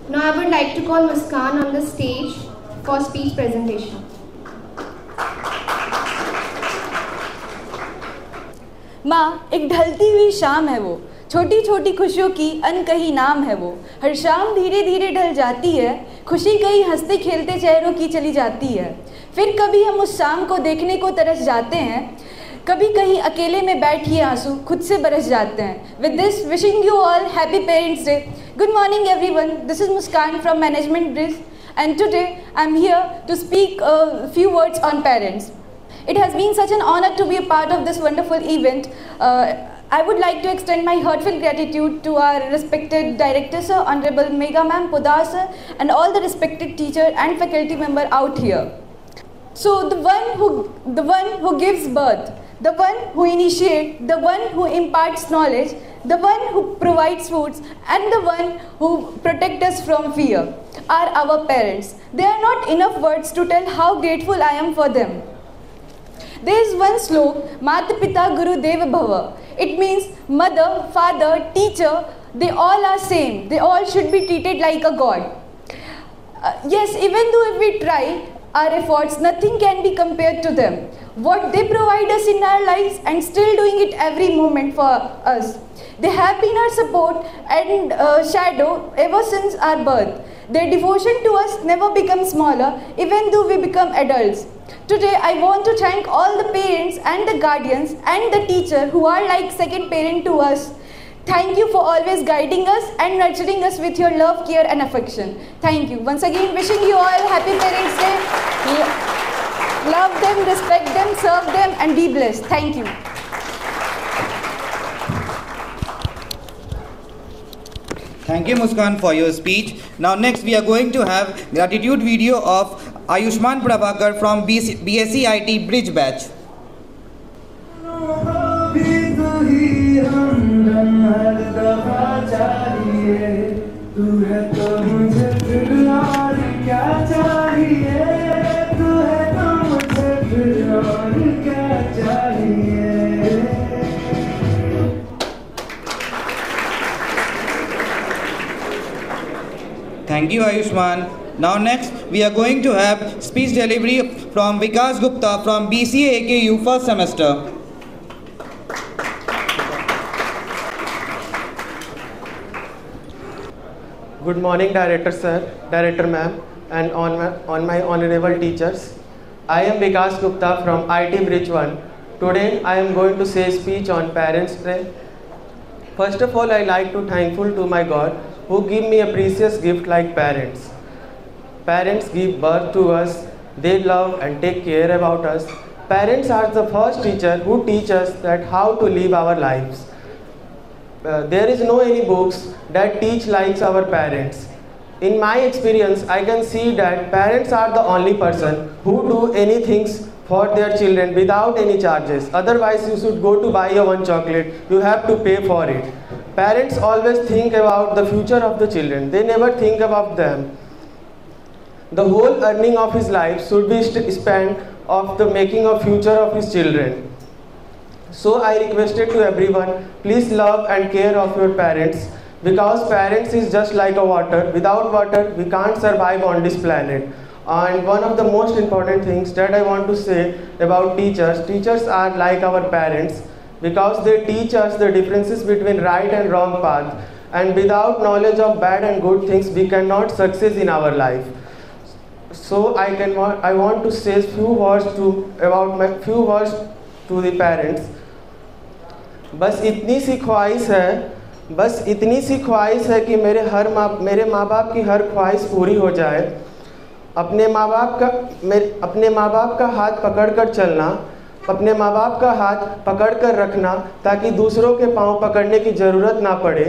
Now I would like to call Muskan on the stage for speech presentation. माँ एक ढलती हुई शाम है वो, छोटी छोटी खुशियों की अनकही नाम है वो। हर शाम धीरे धीरे ढल जाती है, खुशी कहीं हंसते खेलते चेहरों की चली जाती है। फिर कभी हम उस शाम को देखने को तरस जाते हैं, कभी कहीं अकेले में बैठिए आंसू खुद से बरस जाते हैं। With this wishing you all happy parents day. Good morning everyone, this is Muskan from management bridge and today I am here to speak a few words on parents. It has been such an honor to be a part of this wonderful event. I would like to extend my heartfelt gratitude to our respected director sir, Honorable Megha ma'am, Podar sir, and all the respected teacher and faculty member out here. So the one who gives birth, the one who initiates, the one who imparts knowledge, the one who provides foods, and the one who protects us from fear are our parents. There are not enough words to tell how grateful I am for them. There is one slok, Mata Pita Guru Deva Bhava. It means mother, father, teacher, they all are same. They all should be treated like a god. Yes, even though if we try our efforts, nothing can be compared to them. What they provide us in our lives and still doing it every moment for us. They have been our support and shadow ever since our birth. Their devotion to us never becomes smaller even though we become adults. Today I want to thank all the parents and the guardians and the teacher who are like second parent to us. Thank you for always guiding us and nurturing us with your love, care and affection. Thank you. Once again wishing you all happy Parents Day. Love them, respect them, serve them and be blessed. Thank you. Thank you Muskan for your speech. Now next we are going to have gratitude video of Ayushman Prabhakar from BSc IT Bridge Batch. Thank you Ayushman. Now next we are going to have speech delivery from Vikas Gupta from BCA AKU first semester. Good morning Director Sir, Director Ma'am and on my honorable teachers. I am Vikas Gupta from IT Bridge 1. Today I am going to say speech on Parents Day. First of all, I like to thankful to my God who give me a precious gift like parents. Parents give birth to us, they love and take care about us. Parents are the first teacher who teach us that how to live our lives. There is no any books that teach like our parents. In my experience, I can see that parents are the only person who do anything for their children without any charges. Otherwise, you should go to buy your one chocolate, you have to pay for it. Parents always think about the future of the children. They never think about them. The whole earning of his life should be spent of the making of future of his children. So I requested to everyone, please love and care of your parents, because parents is just like a water. Without water, we can't survive on this planet. And one of the most important things that I want to say about teachers, teachers are like our parents, because they teach us the differences between right and wrong path, and without knowledge of bad and good things we cannot succeed in our life. So I want to say few words to the parents. बस इतनी सी ख्वाहिश है कि मेरे माँ बाप की हर ख्वाहिश पूरी हो जाए। अपने माँ बाप का हाथ पकड़कर चलना, अपने माँ बाप का हाथ पकड़ कर रखना ताकि दूसरों के पाँव पकड़ने की ज़रूरत ना पड़े।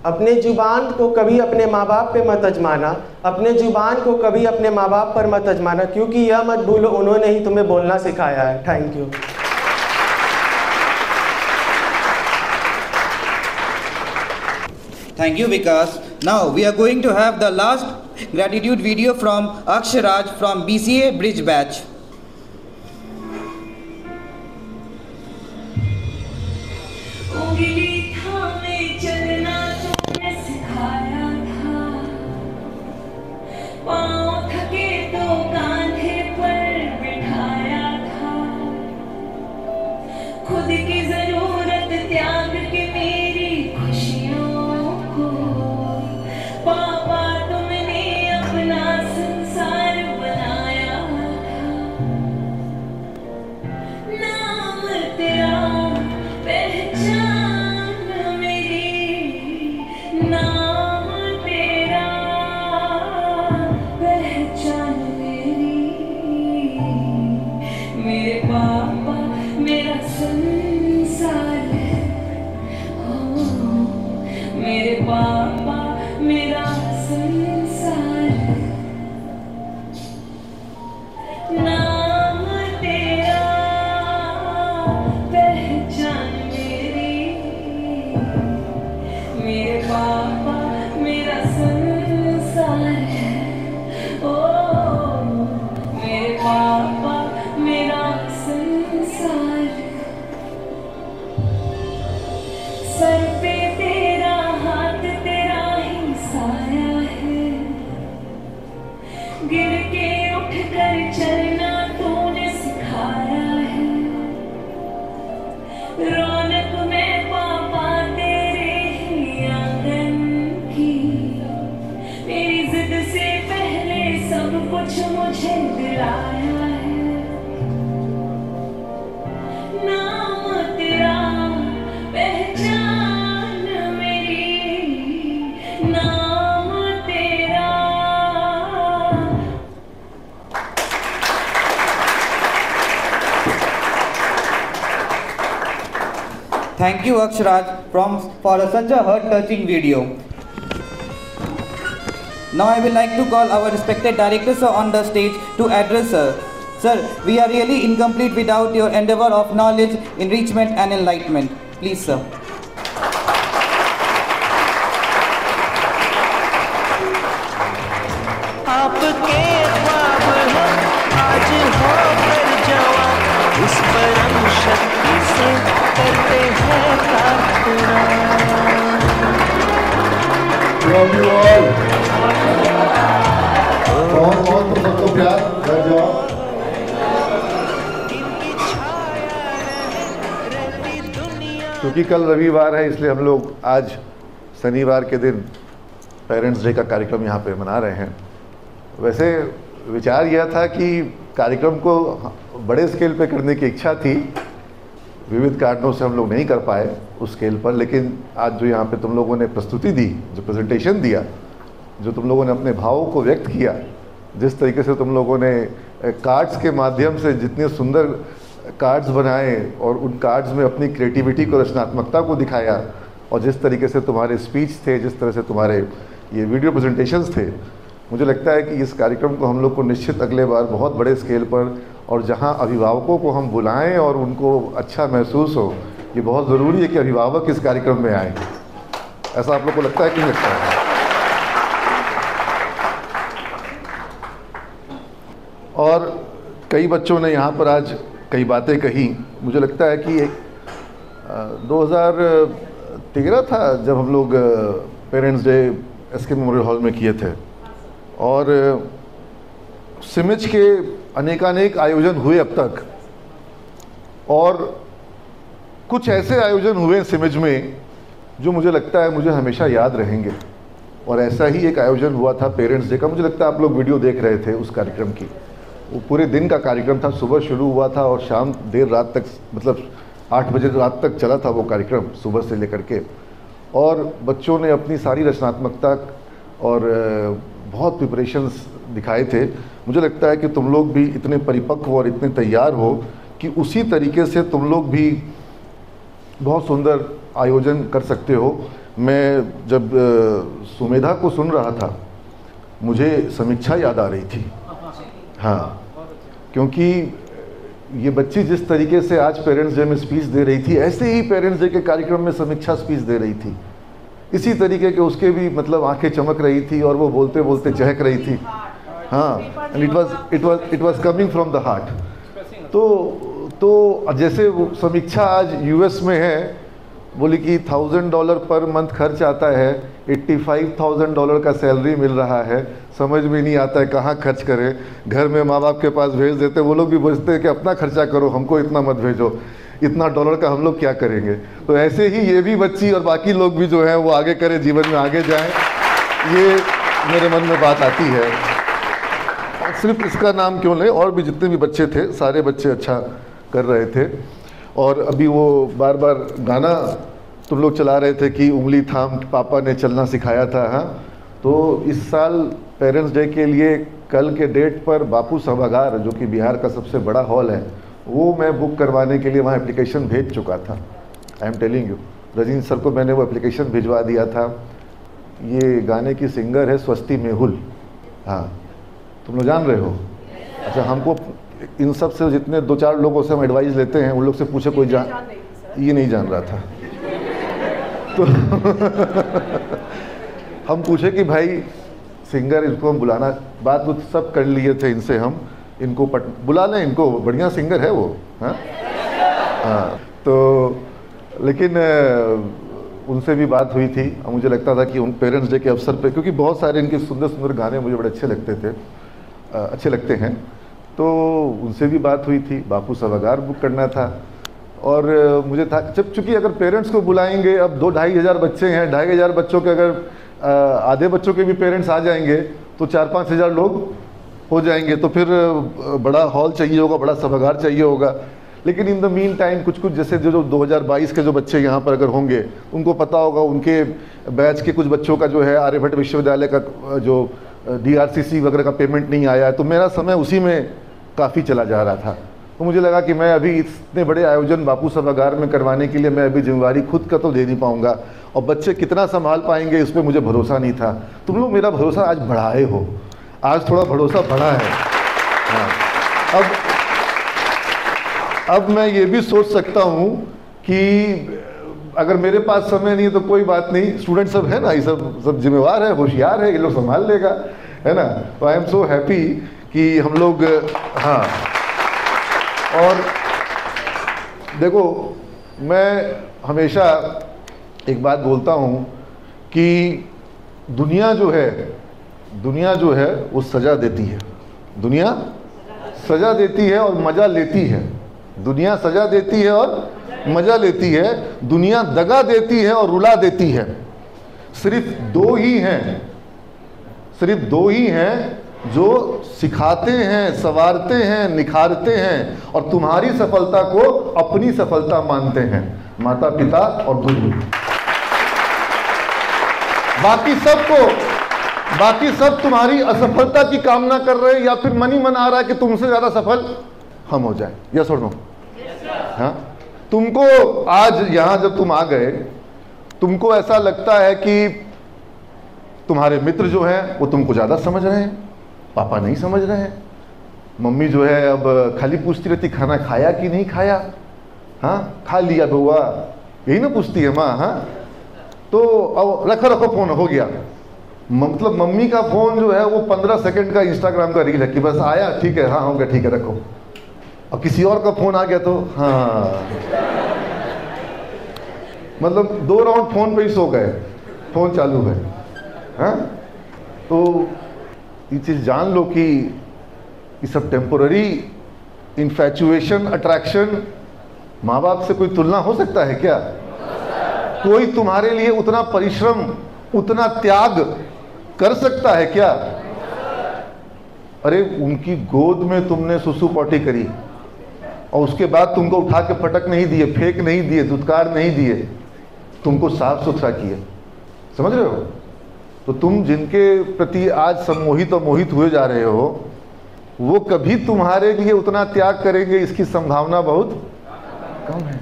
अपने जुबान को कभी अपने माँ बाप पे मत अजमाना, अपने जुबान को कभी अपने माँ बाप पर मत अजमाना, क्योंकि यह मत भूलो उन्होंने ही तुम्हें बोलना सिखाया है। Thank you. Thank you Vikas. Now we are going to have the last gratitude video from Aksharaj from BCA Bridge Batch. नाम तेरा पहचान मेरी, मेरे पापा मेरा संसार है, ओ मेरे पापा मेरा संसार है। सर पे तेरा हाथ तेरा ही साया है, गिर के उठ कर चलना तूने सिखाया है। रौनक में पापा तेरे ही आंगन की, मेरी जिद से पहले सब कुछ मुझे दिलाया है। नाम तेरा पहचान मेरी, नाम तेरा। Thank you, Akshraj, for such a heart-touching video. Now I would like to call our respected director sir on the stage to address her. Sir, we are really incomplete without your endeavor of knowledge, enrichment and enlightenment. Please, sir. आपके ख्वाब हम आज हो कर जवान, इस परम शक्ति से करते हैं प्रार्थना। Love you all. बहुत सबको प्यार, बैठ जाओ। क्योंकि कल रविवार है इसलिए हम लोग आज शनिवार के दिन पेरेंट्स डे का कार्यक्रम यहाँ पे मना रहे हैं। वैसे विचार यह था कि कार्यक्रम को बड़े स्केल पे करने की इच्छा थी, विविध कारणों से हम लोग नहीं कर पाए उस स्केल पर, लेकिन आज जो यहाँ पे तुम लोगों ने प्रस्तुति दी, जो प्रेजेंटेशन दिया, जो तुम लोगों ने अपने भावों को व्यक्त किया, जिस तरीके से तुम लोगों ने कार्ड्स के माध्यम से जितने सुंदर कार्ड्स बनाए और उन कार्ड्स में अपनी क्रिएटिविटी को, रचनात्मकता को दिखाया, और जिस तरीके से तुम्हारे स्पीच थे, जिस तरह से तुम्हारे ये वीडियो प्रेजेंटेशंस थे, मुझे लगता है कि इस कार्यक्रम को हम लोग को निश्चित अगले बार बहुत बड़े स्केल पर, और जहां अभिभावकों को हम बुलाएं और उनको अच्छा महसूस हो, ये बहुत ज़रूरी है कि अभिभावक इस कार्यक्रम में आएँ। ऐसा आप लोग को लगता है कि नहीं लगता है? और कई बच्चों ने यहाँ पर आज कई बातें कही। मुझे लगता है कि 2013 था जब हम लोग parents day SK memorial hall में किए थे, और सिमिज के अनेकानेक आयोजन हुए अब तक, और कुछ ऐसे आयोजन हुए सिमिज में जो मुझे लगता है मुझे हमेशा याद रहेंगे। और ऐसा ही एक आयोजन हुआ था पेरेंट्स डे का, मुझे लगता है आप लोग वीडियो देख रहे थे उस कार्यक्रम की। वो पूरे दिन का कार्यक्रम था, सुबह शुरू हुआ था और शाम देर रात तक, मतलब 8 बजे रात तक चला था वो कार्यक्रम, सुबह से लेकर के। और बच्चों ने अपनी सारी रचनात्मकता और बहुत प्रिपरेशंस दिखाए थे। मुझे लगता है कि तुम लोग भी इतने परिपक्व और इतने तैयार हो कि उसी तरीके से तुम लोग भी बहुत सुंदर आयोजन कर सकते हो। मैं जब सुमेधा को सुन रहा था, मुझे समीक्षा याद आ रही थी। हाँ, क्योंकि ये बच्ची जिस तरीके से आज पेरेंट्स डे में स्पीच दे रही थी, ऐसे ही पेरेंट्स डे के कार्यक्रम में समीक्षा स्पीच दे रही थी। इसी तरीके के उसके भी मतलब आंखें चमक रही थी और वो बोलते बोलते चहक रही थी। हाँ, and it was coming from the heart. तो जैसे वो समीक्षा आज यूएस में है, बोली कि $1000 पर मंथ खर्च आता है, $85,000 का सैलरी मिल रहा है, समझ में नहीं आता है कहाँ खर्च करें। घर में माँ बाप के पास भेज देते, वो लोग भी बोलते हैं कि अपना खर्चा करो, हमको इतना मत भेजो, इतना डॉलर का हम लोग क्या करेंगे। तो ऐसे ही ये भी बच्ची और बाकी लोग भी जो हैं वो आगे करें, जीवन में आगे जाएं, ये मेरे मन में बात आती है। और सिर्फ इसका नाम क्यों लें, और भी जितने भी बच्चे थे सारे बच्चे अच्छा कर रहे थे। और अभी वो बार बार गाना तुम लोग चला रहे थे कि उंगली थाम पापा ने चलना सिखाया था। हाँ, तो इस साल पेरेंट्स डे के लिए कल के डेट पर बापू सभागार, जो कि बिहार का सबसे बड़ा हॉल है, वो मैं बुक करवाने के लिए वहाँ एप्लीकेशन भेज चुका था। I am telling you, Rajeen sir को मैंने वो एप्लीकेशन भिजवा दिया था। ये गाने की सिंगर है स्वस्ति मेहुल। हाँ, तुम लोग जान रहे हो? अच्छा, हमको इन सब से जितने 2-4 लोगों से हम एडवाइस लेते हैं, उन लोग से पूछे कोई ये नहीं जान रहा था। तो हम पूछे कि भाई सिंगर, इनको हम बुलाना, बात तो सब कर लिए थे इनसे, हम इनको बुला लें, इनको बढ़िया सिंगर है वो। हाँ हाँ, तो लेकिन उनसे भी बात हुई थी और मुझे लगता था कि उन पेरेंट्स डे के अवसर पे, क्योंकि बहुत सारे इनके सुंदर सुंदर गाने मुझे बड़े अच्छे लगते थे, अच्छे लगते हैं, तो उनसे भी बात हुई थी। बापू सभागार बुक करना था और मुझे था जब, चूँकि अगर पेरेंट्स को बुलाएंगे, अब 2-2.5 हज़ार बच्चे हैं, 2.5 हज़ार बच्चों के अगर आधे बच्चों के भी पेरेंट्स आ जाएंगे तो 4-5 हज़ार लोग हो जाएंगे, तो फिर बड़ा हॉल चाहिए होगा, बड़ा सभागार चाहिए होगा। लेकिन इन द मीन टाइम कुछ जैसे जो 2022 के जो बच्चे यहाँ पर अगर होंगे, उनको पता होगा उनके बैच के कुछ बच्चों का जो है आर्यभट्ट विश्वविद्यालय का जो DRCC वगैरह का पेमेंट नहीं आया है, तो मेरा समय उसी में काफ़ी चला जा रहा था। तो मुझे लगा कि मैं अभी इतने बड़े आयोजन बापू सभागार में करवाने के लिए मैं अभी जिम्मेवारी खुद का तो दे नहीं पाऊँगा, और बच्चे कितना संभाल पाएंगे इस पर मुझे भरोसा नहीं था। तुम लोग मेरा भरोसा आज बढ़ाए हो, आज थोड़ा भरोसा बढ़ा है। हाँ, अब मैं ये भी सोच सकता हूँ कि अगर मेरे पास समय नहीं है तो कोई बात नहीं, स्टूडेंट सब है ना, ये सब जिम्मेवार है, होशियार है, ये लोग संभाल लेगा, है ना। तो आई एम सो हैप्पी कि हम लोग, हाँ। और देखो, मैं हमेशा एक बात बोलता हूँ कि दुनिया जो है वो सज़ा देती है, दुनिया सज़ा देती है और मज़ा लेती है। दुनिया सज़ा देती है और मज़ा लेती है, दुनिया दगा देती है और रुला देती है। सिर्फ दो ही हैं जो सिखाते हैं, संवारते हैं, निखारते हैं और तुम्हारी सफलता को अपनी सफलता मानते हैं, माता पिता और गुरु। बाकी सब तुम्हारी असफलता की कामना कर रहे हैं या फिर मन ही मन आ रहा है कि तुमसे ज़्यादा सफल हम हो जाए। यस और नो? हाँ, तुमको आज यहाँ जब तुम आ गए, तुमको ऐसा लगता है कि तुम्हारे मित्र जो हैं वो तुमको ज़्यादा समझ रहे हैं, पापा नहीं समझ रहे हैं, मम्मी जो है अब खाली पूछती रहती खाना खाया कि नहीं खाया, हाँ खा लिया बउआ, यही ना पूछती है माँ। हाँ, तो अब रखो फोन हो गया, मतलब मम्मी का फोन जो है वो 15 सेकंड का इंस्टाग्राम का रील है कि बस आया, ठीक है, हाँ हो गया, ठीक है, रखो। और किसी और का फोन आ गया तो हाँ, मतलब 2 राउंड फोन पे ही सो गए, फोन चालू है। हाँ, तो ये चीज़ जान लो कि ये सब टेम्पोररी इन्फैचुएशन, अट्रैक्शन, माँ बाप से कोई तुलना हो सकता है क्या? कोई तुम्हारे लिए उतना परिश्रम, उतना त्याग कर सकता है क्या? अरे उनकी गोद में तुमने सुसु पॉटी करी और उसके बाद तुमको उठा के फटक नहीं दिए, फेंक नहीं दिए, दुत्कार नहीं दिए, तुमको साफ सुथरा किए, समझ रहे हो? तो तुम जिनके प्रति आज सम्मोहित और मोहित हुए जा रहे हो, वो कभी तुम्हारे लिए उतना त्याग करेंगे इसकी संभावना बहुत कम है।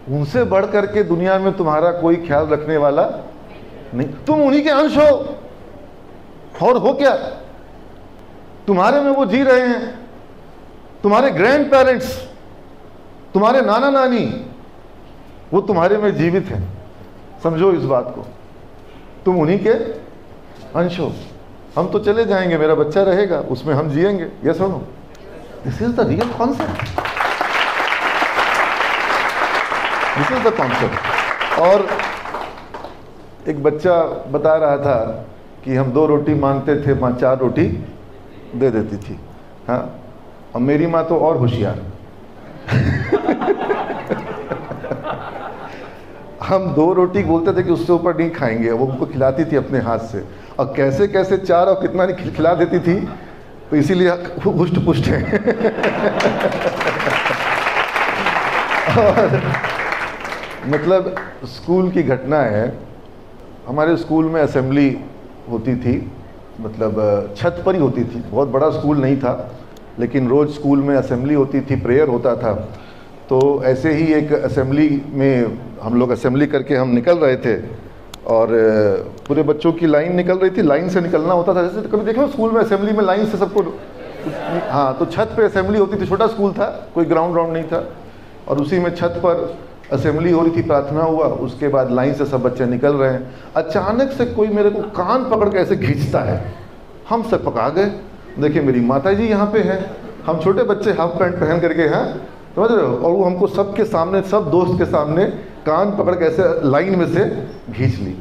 उनसे बढ़ करके दुनिया में तुम्हारा कोई ख्याल रखने वाला नहीं। तुम उन्हीं के अंश हो, और हो क्या? तुम्हारे में वो जी रहे हैं, तुम्हारे ग्रैंड पेरेंट्स, तुम्हारे नाना नानी, वो तुम्हारे में जीवित हैं। समझो इस बात को, तुम उन्हीं के अंश हो। हम तो चले जाएंगे, मेरा बच्चा रहेगा, उसमें हम जिएंगे। ये सुनो, this is the real concept, this is the concept. और एक बच्चा बता रहा था कि हम 2 रोटी मांगते थे, माँ 4 रोटी दे देती थी। हाँ, और मेरी माँ तो और होशियार। हम 2 रोटी बोलते थे कि उससे ऊपर नहीं खाएंगे, वो हमको खिलाती थी अपने हाथ से, और कैसे कैसे 4 और कितना नहीं खिला देती थी, तो इसीलिए हुष्ट पुष्ट है। और मतलब स्कूल की घटना है, हमारे स्कूल में असेंबली होती थी, मतलब छत पर ही होती थी, बहुत बड़ा स्कूल नहीं था, लेकिन रोज़ स्कूल में असेंबली होती थी, प्रेयर होता था। तो ऐसे ही एक असेंबली में हम लोग असेंबली करके हम निकल रहे थे, और पूरे बच्चों की लाइन निकल रही थी, लाइन से निकलना होता था। जैसे कभी देखो स्कूल में असेंबली में लाइन से सबको हाँ, तो छत पे असेंबली होती थी, छोटा स्कूल था, कोई ग्राउंड नहीं था, और उसी में छत पर असेंबली हो रही थी, प्रार्थना हुआ, उसके बाद लाइन से सब बच्चे निकल रहे हैं। अचानक से कोई मेरे को कान पकड़ के ऐसे खींचता है, हम सब पका गए। देखिए मेरी माता जी यहाँ पे हैं, हम छोटे बच्चे हाफ पैंट पहन करके हैं, समझ रहे हो, और वो हमको सबके सामने, सब दोस्त के सामने कान पकड़ के ऐसे लाइन में से खींच ली,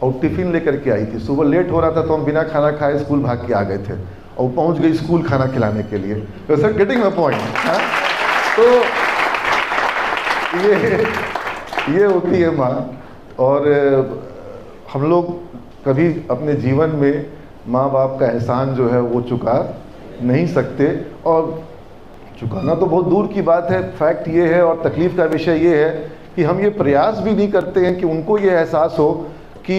और टिफिन लेकर के आई थी। सुबह लेट हो रहा था तो हम बिना खाना खाए स्कूल भाग के आ गए थे, और पहुंच गई स्कूल खाना खिलाने के लिए। तो सर गेटिंग माय पॉइंट। तो ये होती है माँ। और हम लोग कभी अपने जीवन में माँ बाप का एहसान जो है वो चुका नहीं सकते, और चुकाना तो बहुत दूर की बात है। फैक्ट ये है और तकलीफ का विषय ये है कि हम ये प्रयास भी नहीं करते हैं कि उनको ये एहसास हो कि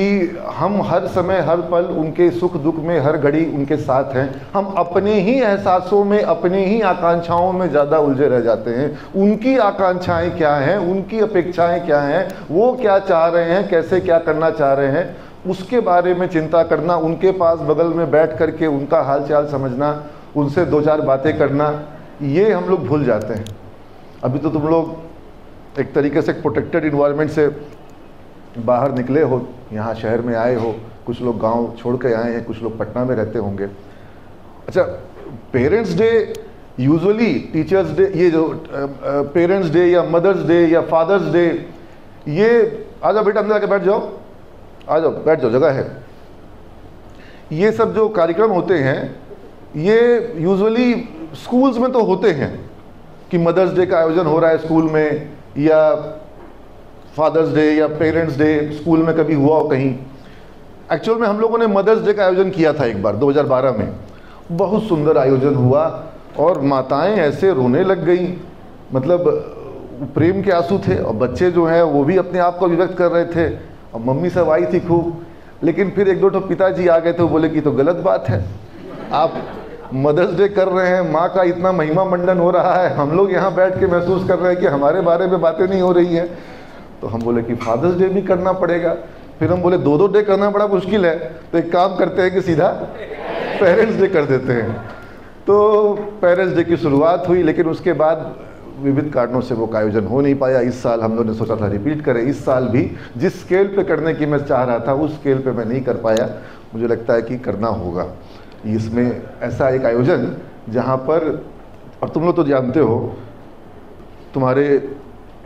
हम हर समय हर पल उनके सुख दुख में हर घड़ी उनके साथ हैं। हम अपने ही एहसासों में, अपने ही आकांक्षाओं में ज़्यादा उलझे रह जाते हैं। उनकी आकांक्षाएं क्या हैं, उनकी अपेक्षाएं क्या हैं, वो क्या चाह रहे हैं, कैसे क्या करना चाह रहे हैं, उसके बारे में चिंता करना, उनके पास बगल में बैठ करके उनका हाल चाल समझना, उनसे दो चार बातें करना, ये हम लोग भूल जाते हैं। अभी तो तुम लोग एक तरीके से प्रोटेक्टेड इन्वायरमेंट से बाहर निकले हो, यहाँ शहर में आए हो, कुछ लोग गांव छोड़ के आए हैं, कुछ लोग पटना में रहते होंगे। अच्छा, parents day usually, teachers day, ये जो पेरेंट्स डे या मदर्स डे या फादर्स डे, ये आ जाओ बेटा अंदर आके बैठ जाओ, आ जाओ बैठ जाओ, जगह है। ये सब जो कार्यक्रम होते हैं ये यूजुअली स्कूल्स में तो होते हैं कि मदर्स डे का आयोजन हो रहा है स्कूल में, या फादर्स डे या पेरेंट्स डे स्कूल में कभी हुआ हो कहीं। एक्चुअल में हम लोगों ने मदर्स डे का आयोजन किया था एक बार 2012 में, बहुत सुंदर आयोजन हुआ, और माताएं ऐसे रोने लग गई, मतलब प्रेम के आंसू थे, और बच्चे जो हैं वो भी अपने आप को अभिव्यक्त कर रहे थे, और मम्मी सब आई थी खूब। लेकिन फिर एक दो तो पिताजी आ गए थे, वो बोले कि तो गलत बात है, आप मदर्स डे कर रहे हैं, माँ का इतना महिमा मंडन हो रहा है, हम लोग यहाँ बैठ के महसूस कर रहे हैं कि हमारे बारे में बातें नहीं हो रही हैं। तो हम बोले कि फादर्स डे भी करना पड़ेगा। फिर हम बोले दो डे करना बड़ा मुश्किल है, तो एक काम करते हैं कि सीधा पेरेंट्स डे कर देते हैं। तो पेरेंट्स डे की शुरुआत हुई, लेकिन उसके बाद विविध कारणों से वो का आयोजन हो नहीं पाया। इस साल हम लोगों ने सोचा था रिपीट करें, इस साल भी जिस स्केल पे करने की मैं चाह रहा था उस स्केल पे मैं नहीं कर पाया। मुझे लगता है कि करना होगा इसमें ऐसा एक आयोजन जहाँ पर, और तुम लोग तो जानते हो, तुम्हारे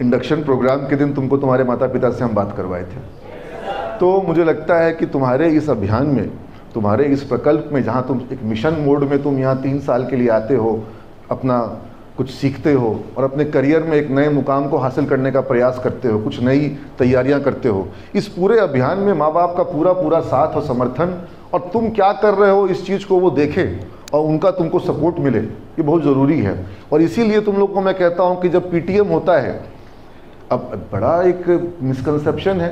इंडक्शन प्रोग्राम के दिन तुमको तुम्हारे माता पिता से हम बात करवाए थे। तो मुझे लगता है कि तुम्हारे इस अभियान में, तुम्हारे इस प्रकल्प में, जहाँ तुम एक मिशन मोड में तुम यहाँ 3 साल के लिए आते हो, अपना कुछ सीखते हो और अपने करियर में एक नए मुकाम को हासिल करने का प्रयास करते हो, कुछ नई तैयारियां करते हो, इस पूरे अभियान में माँ बाप का पूरा साथ और समर्थन, और तुम क्या कर रहे हो इस चीज़ को वो देखें और उनका तुमको सपोर्ट मिले, ये बहुत ज़रूरी है। और इसीलिए तुम लोग को मैं कहता हूँ कि जब पीटीएम होता है, अब बड़ा एक मिसकंसेप्शन है,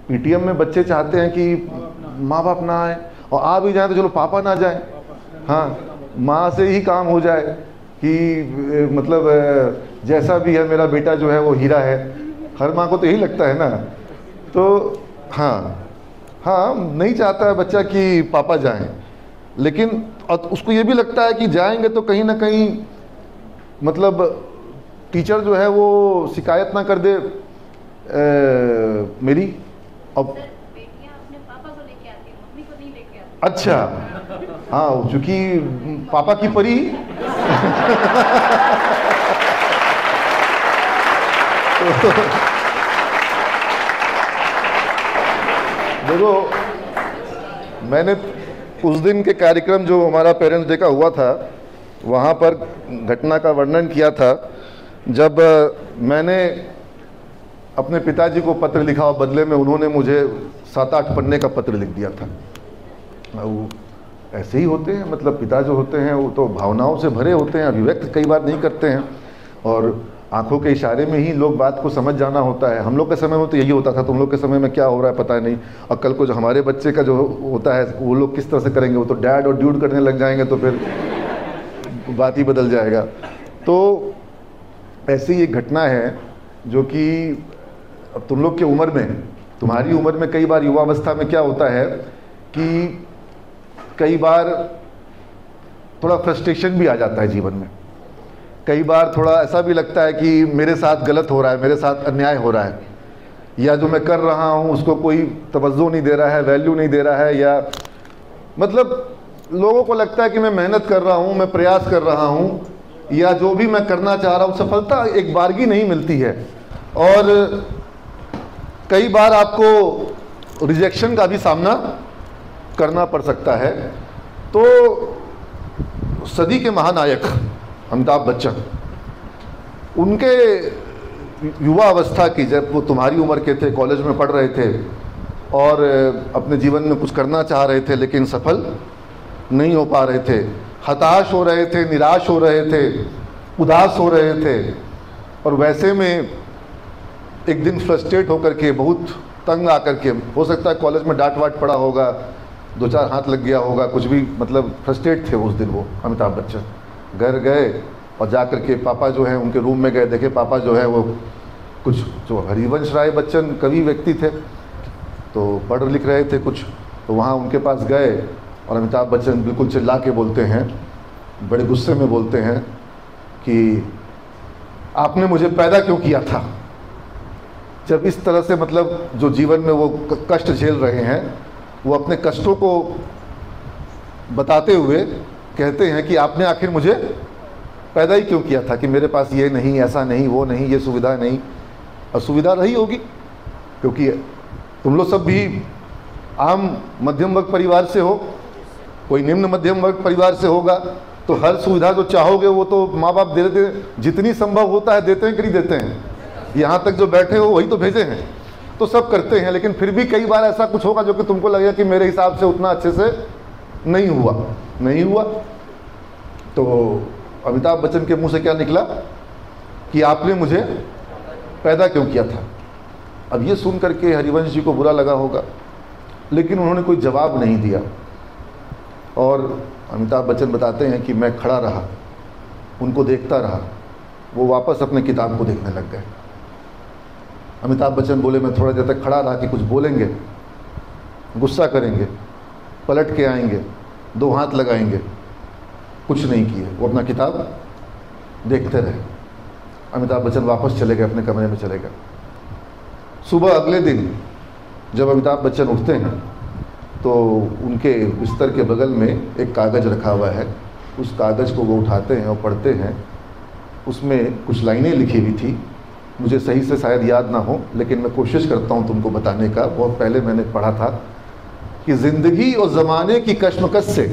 पीटीएम में बच्चे चाहते हैं कि माँ बाप ना आए, और आ भी जाए तो चलो पापा ना जाए, हाँ माँ से ही काम हो जाए कि मतलब जैसा भी है मेरा बेटा जो है वो हीरा है। हर माँ को तो यही लगता है ना। तो हाँ नहीं चाहता है बच्चा कि पापा जाएं, लेकिन उसको ये भी लगता है कि जाएंगे तो कहीं ना कहीं मतलब टीचर जो है वो शिकायत ना कर दे मेरी। अब अच्छा, हाँ चूंकि पापा की परी देखो, मैंने उस दिन के कार्यक्रम जो हमारा पेरेंट्स डे का हुआ था वहाँ पर घटना का वर्णन किया था, जब मैंने अपने पिताजी को पत्र लिखा और बदले में उन्होंने मुझे 7-8 पन्ने का पत्र लिख दिया था। वो ऐसे ही होते हैं, मतलब पिता जो होते हैं वो तो भावनाओं से भरे होते हैं, अभिव्यक्त कई बार नहीं करते हैं, और आंखों के इशारे में ही लोग बात को समझ जाना होता है। हम लोग के समय में तो यही होता था, तुम लोग के समय में क्या हो रहा है पता नहीं। और कल को जो हमारे बच्चे का जो होता है वो लोग किस तरह से करेंगे, वो तो डैड और ड्यूड करने लग जाएंगे, तो फिर बात ही बदल जाएगा। तो ऐसी ही एक घटना है जो कि अब तुम लोग की उम्र में, तुम्हारी उम्र में कई बार युवावस्था में क्या होता है कि कई बार थोड़ा फ्रस्ट्रेशन भी आ जाता है जीवन में। कई बार थोड़ा ऐसा भी लगता है कि मेरे साथ गलत हो रहा है, मेरे साथ अन्याय हो रहा है, या जो मैं कर रहा हूँ उसको कोई तवज्जो नहीं दे रहा है, वैल्यू नहीं दे रहा है, या मतलब लोगों को लगता है कि मैं मेहनत कर रहा हूँ, मैं प्रयास कर रहा हूँ, या जो भी मैं करना चाह रहा हूँ सफलता एक बारगी नहीं मिलती है। और कई बार आपको रिजेक्शन का भी सामना करना पड़ सकता है। तो सदी के महानायक अमिताभ बच्चन, उनके युवा अवस्था की, जब वो तुम्हारी उम्र के थे, कॉलेज में पढ़ रहे थे और अपने जीवन में कुछ करना चाह रहे थे लेकिन सफल नहीं हो पा रहे थे, हताश हो रहे थे, निराश हो रहे थे, उदास हो रहे थे, और वैसे में एक दिन फ्रस्ट्रेट होकर के, बहुत तंग आकर के, हो सकता है कॉलेज में डांट वाट पड़ा होगा, 2-4 हाथ लग गया होगा, कुछ भी, मतलब फ्रस्ट्रेट थे उस दिन वो अमिताभ बच्चन। घर गए और जा कर के पापा जो हैं उनके रूम में गए, देखे पापा जो है वो कुछ, जो हरिवंश राय बच्चन कवि व्यक्ति थे तो पढ़ लिख रहे थे कुछ, तो वहाँ उनके पास गए और अमिताभ बच्चन बिल्कुल चिल्ला के बोलते हैं, बड़े गुस्से में बोलते हैं कि आपने मुझे पैदा क्यों किया था। जब इस तरह से, मतलब जो जीवन में वो कष्ट झेल रहे हैं, वो अपने कष्टों को बताते हुए कहते हैं कि आपने आखिर मुझे पैदा ही क्यों किया था, कि मेरे पास ये नहीं, ऐसा नहीं, वो नहीं, ये सुविधा नहीं। असुविधा रही होगी क्योंकि तुम लोग सब भी आम मध्यम वर्ग परिवार से हो, कोई निम्न मध्यम वर्ग परिवार से होगा, तो हर सुविधा जो चाहोगे वो तो माँ बाप दे देते हैं, जितनी संभव होता है देते हैं कि नहीं देते हैं। यहाँ तक जो बैठे हो वही तो भेजे हैं, तो सब करते हैं, लेकिन फिर भी कई बार ऐसा कुछ होगा जो कि तुमको लगेगा कि मेरे हिसाब से उतना अच्छे से नहीं हुआ। तो अमिताभ बच्चन के मुंह से क्या निकला कि आपने मुझे पैदा क्यों किया था। अब ये सुन करके हरिवंश जी को बुरा लगा होगा, लेकिन उन्होंने कोई जवाब नहीं दिया। और अमिताभ बच्चन बताते हैं कि मैं खड़ा रहा, उनको देखता रहा, वो वापस अपने किताब को देखने लग गए। अमिताभ बच्चन बोले मैं थोड़ा देर तक खड़ा रहा कि कुछ बोलेंगे, गुस्सा करेंगे, पलट के आएंगे, 2 हाथ लगाएंगे, कुछ नहीं किए, वो अपना किताब देखते रहे। अमिताभ बच्चन वापस चले गए, अपने कमरे में चले गए। सुबह अगले दिन जब अमिताभ बच्चन उठते हैं तो उनके बिस्तर के बगल में एक कागज़ रखा हुआ है, उस कागज़ को वो उठाते हैं और पढ़ते हैं। उसमें कुछ लाइनें लिखी हुई थी, मुझे सही से शायद याद ना हो, लेकिन मैं कोशिश करता हूँ तुमको बताने का। बहुत पहले मैंने पढ़ा था कि ज़िंदगी और ज़माने की कश्मकश से,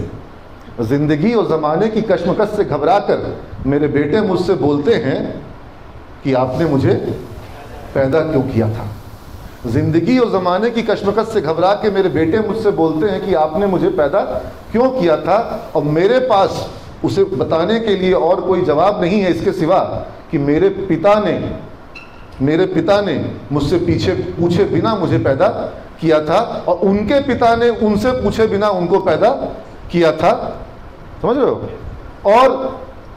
ज़िंदगी और ज़माने की कश्मकश से घबरा कर मेरे बेटे मुझसे बोलते हैं कि आपने मुझे पैदा क्यों किया था। ज़िंदगी और ज़माने की कश्मकश से घबरा के मेरे बेटे मुझसे बोलते हैं कि आपने मुझे पैदा क्यों किया था, और मेरे पास उसे बताने के लिए और कोई जवाब नहीं है इसके सिवा कि मेरे पिता ने मुझसे पूछे बिना मुझे पैदा किया था, और उनके पिता ने उनसे पूछे बिना उनको पैदा किया था। समझ रहे हो। और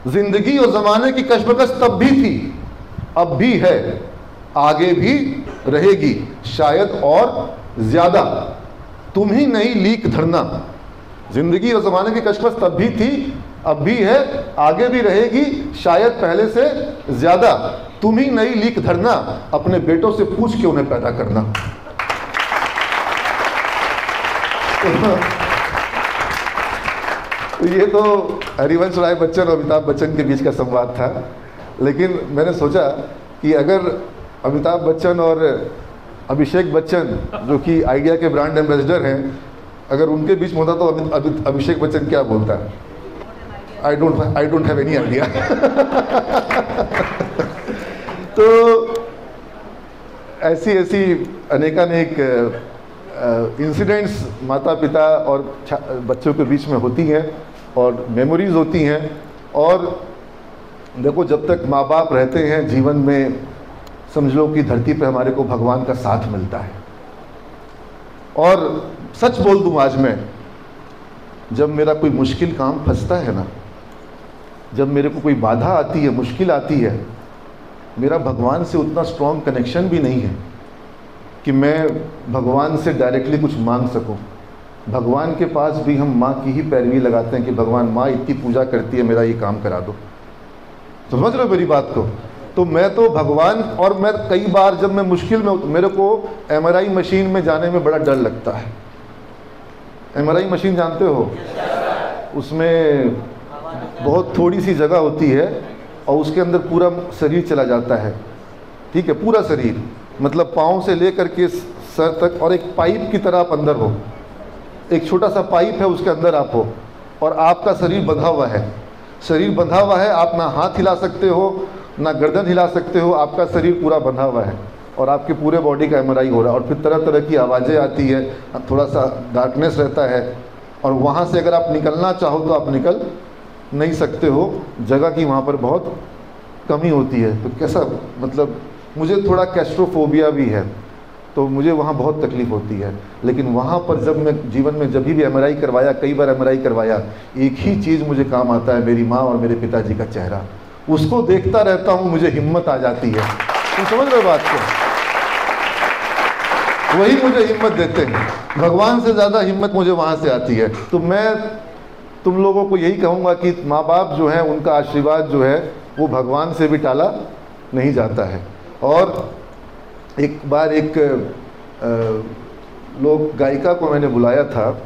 ज़िंदगी और ज़माने की कश्मकश तब भी थी, अब भी है, आगे भी रहेगी, शायद और ज़्यादा। तुम ही नई लीक धरना। ज़िंदगी और ज़माने की कश्मकश तब भी थी, अब भी है, आगे भी रहेगी, शायद पहले से ज़्यादा। तुम ही नई लीक धरना, अपने बेटों से पूछ के उन्हें पैदा करना। तो ये तो हरिवंश राय बच्चन और अमिताभ बच्चन के बीच का संवाद था, लेकिन मैंने सोचा कि अगर अमिताभ बच्चन और अभिषेक बच्चन जो कि आइडिया के ब्रांड एम्बेसडर हैं, अगर उनके बीच में होता तो अभिषेक बच्चन क्या बोलता है? I don't have any idea. तो ऐसी अनेकानेक इंसिडेंट्स माता पिता और बच्चों के बीच में होती हैं और मेमोरीज होती हैं। और देखो, जब तक माँ बाप रहते हैं जीवन में, समझ लो कि धरती पे हमारे को भगवान का साथ मिलता है। और सच बोल दूं, आज मैं जब मेरा कोई मुश्किल काम फंसता है ना, जब मेरे को कोई बाधा आती है, मुश्किल आती है, मेरा भगवान से उतना स्ट्रॉन्ग कनेक्शन भी नहीं है कि मैं भगवान से डायरेक्टली कुछ मांग सकूं। भगवान के पास भी हम माँ की ही पैरवी लगाते हैं कि भगवान माँ इतनी पूजा करती है, मेरा ये काम करा दो। समझ रहे हो मेरी बात को? तो मैं तो भगवान, और मैं कई बार जब मैं मुश्किल में, मेरे को MRI मशीन में जाने में बड़ा डर लगता है। MRI मशीन जानते हो? उसमें बहुत थोड़ी सी जगह होती है और उसके अंदर पूरा शरीर चला जाता है, ठीक है, पूरा शरीर, मतलब पाँव से लेकर के सर तक, और एक पाइप की तरह आप अंदर हो, एक छोटा सा पाइप है उसके अंदर आप हो, और आपका शरीर बंधा हुआ है। शरीर बंधा हुआ है, आप ना हाथ हिला सकते हो ना गर्दन हिला सकते हो, आपका शरीर पूरा बंधा हुआ है और आपके पूरे बॉडी का MRI हो रहा है। और फिर तरह तरह की आवाज़ें आती है, थोड़ा सा डार्कनेस रहता है, और वहाँ से अगर आप निकलना चाहो तो आप निकल नहीं सकते हो, जगह की वहाँ पर बहुत कमी होती है। तो कैसा, मतलब मुझे थोड़ा कैस्ट्रोफोबिया भी है, तो मुझे वहाँ बहुत तकलीफ़ होती है। लेकिन वहाँ पर जब मैं जीवन में जब भी MRI करवाया, कई बार MRI करवाया, एक ही चीज़ मुझे काम आता है, मेरी माँ और मेरे पिताजी का चेहरा। उसको देखता रहता हूँ, मुझे हिम्मत आ जाती है। तुम समझ रहे हो बात को? वही मुझे हिम्मत देते हैं, भगवान से ज़्यादा हिम्मत मुझे वहाँ से आती है। तो मैं तुम लोगों को यही कहूँगा कि माँ बाप जो हैं, उनका आशीर्वाद जो है वो भगवान से भी टाला नहीं जाता है। और एक बार एक लोक गायिका को मैंने बुलाया था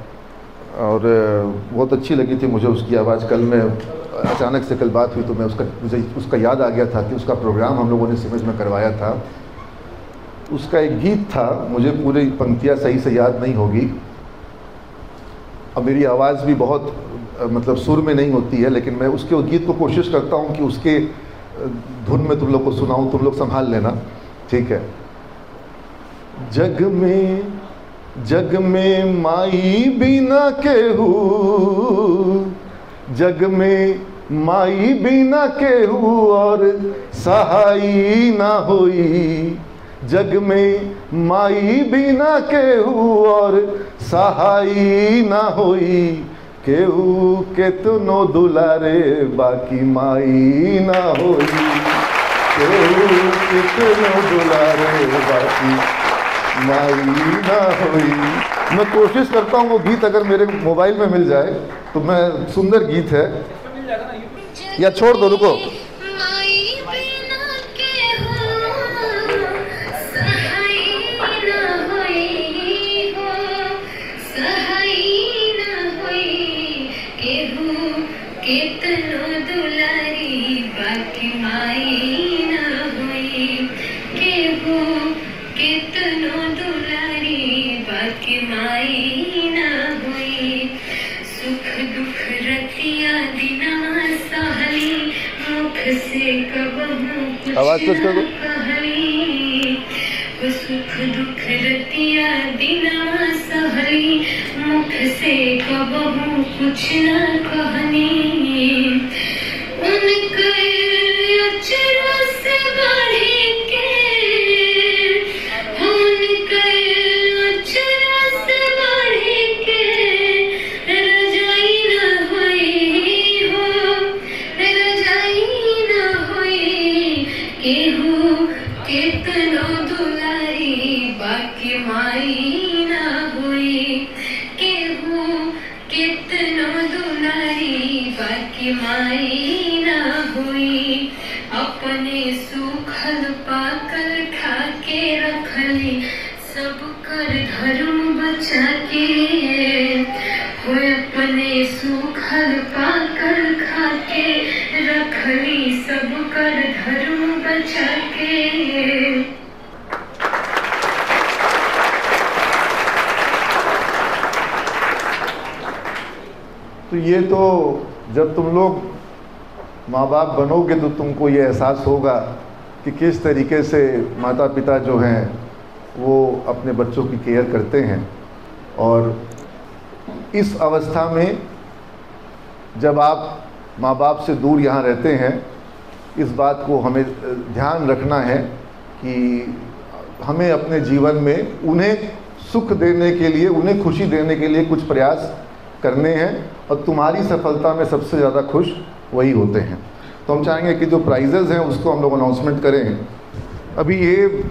और बहुत अच्छी लगी थी मुझे उसकी आवाज़। कल मैं अचानक से कल बात हुई तो मुझे उसका याद आ गया था कि उसका प्रोग्राम हम लोगों ने सिमज में करवाया था। उसका एक गीत था, मुझे पूरी पंक्तियाँ सही से याद नहीं होगी, अब मेरी आवाज़ भी बहुत मतलब सुर में नहीं होती है, लेकिन मैं उसके गीत को कोशिश करता हूँ कि उसके धुन में तुम लोग को सुनाऊँ, तुम लोग संभाल लेना, ठीक है। जग में माई बिना केहू, जग में माई बिना केहू और सहाई ना होई। जग में माई बिना केहू और सहाई ना होई। केहू केतनो दुलारे बाकी माई ना होई। केहू केतनो दुलारे बाकी माई ना होई। मैं कोशिश करता हूँ वो गीत अगर मेरे मोबाइल में मिल जाए तो मैं, सुंदर गीत है, या छोड़ दो, रुको। आवाज कुछ कर दो। सुख दुख रतिया दिना सहली, मुख से कबहू कुछ न कहनी। उनके अचरा से बढ़ी के, उनके अचरा से बढ़ी के रजाई न होई हो, रजाई न होई। केहू केतनो दुलारी बाकी माई ना होई। केहू केतनो दुलारी बाकी माई ना होई। अपने सूखल पाकल खाके रखली, सब कर धर्म बचा के हो। अपने सूखल पाकल खाके रखली, सब कर धर्म बचा के। तो ये तो जब तुम लोग माँ बाप बनोगे तो तुमको ये एहसास होगा कि किस तरीके से माता पिता जो हैं वो अपने बच्चों की केयर करते हैं। और इस अवस्था में जब आप माँ बाप से दूर यहाँ रहते हैं, इस बात को हमें ध्यान रखना है कि हमें अपने जीवन में उन्हें सुख देने के लिए, उन्हें खुशी देने के लिए कुछ प्रयास करने हैं। और तुम्हारी सफलता में सबसे ज़्यादा खुश वही होते हैं। तो हम चाहेंगे कि जो प्राइजेज़ हैं उसको हम लोग अनाउंसमेंट करें। अभी ये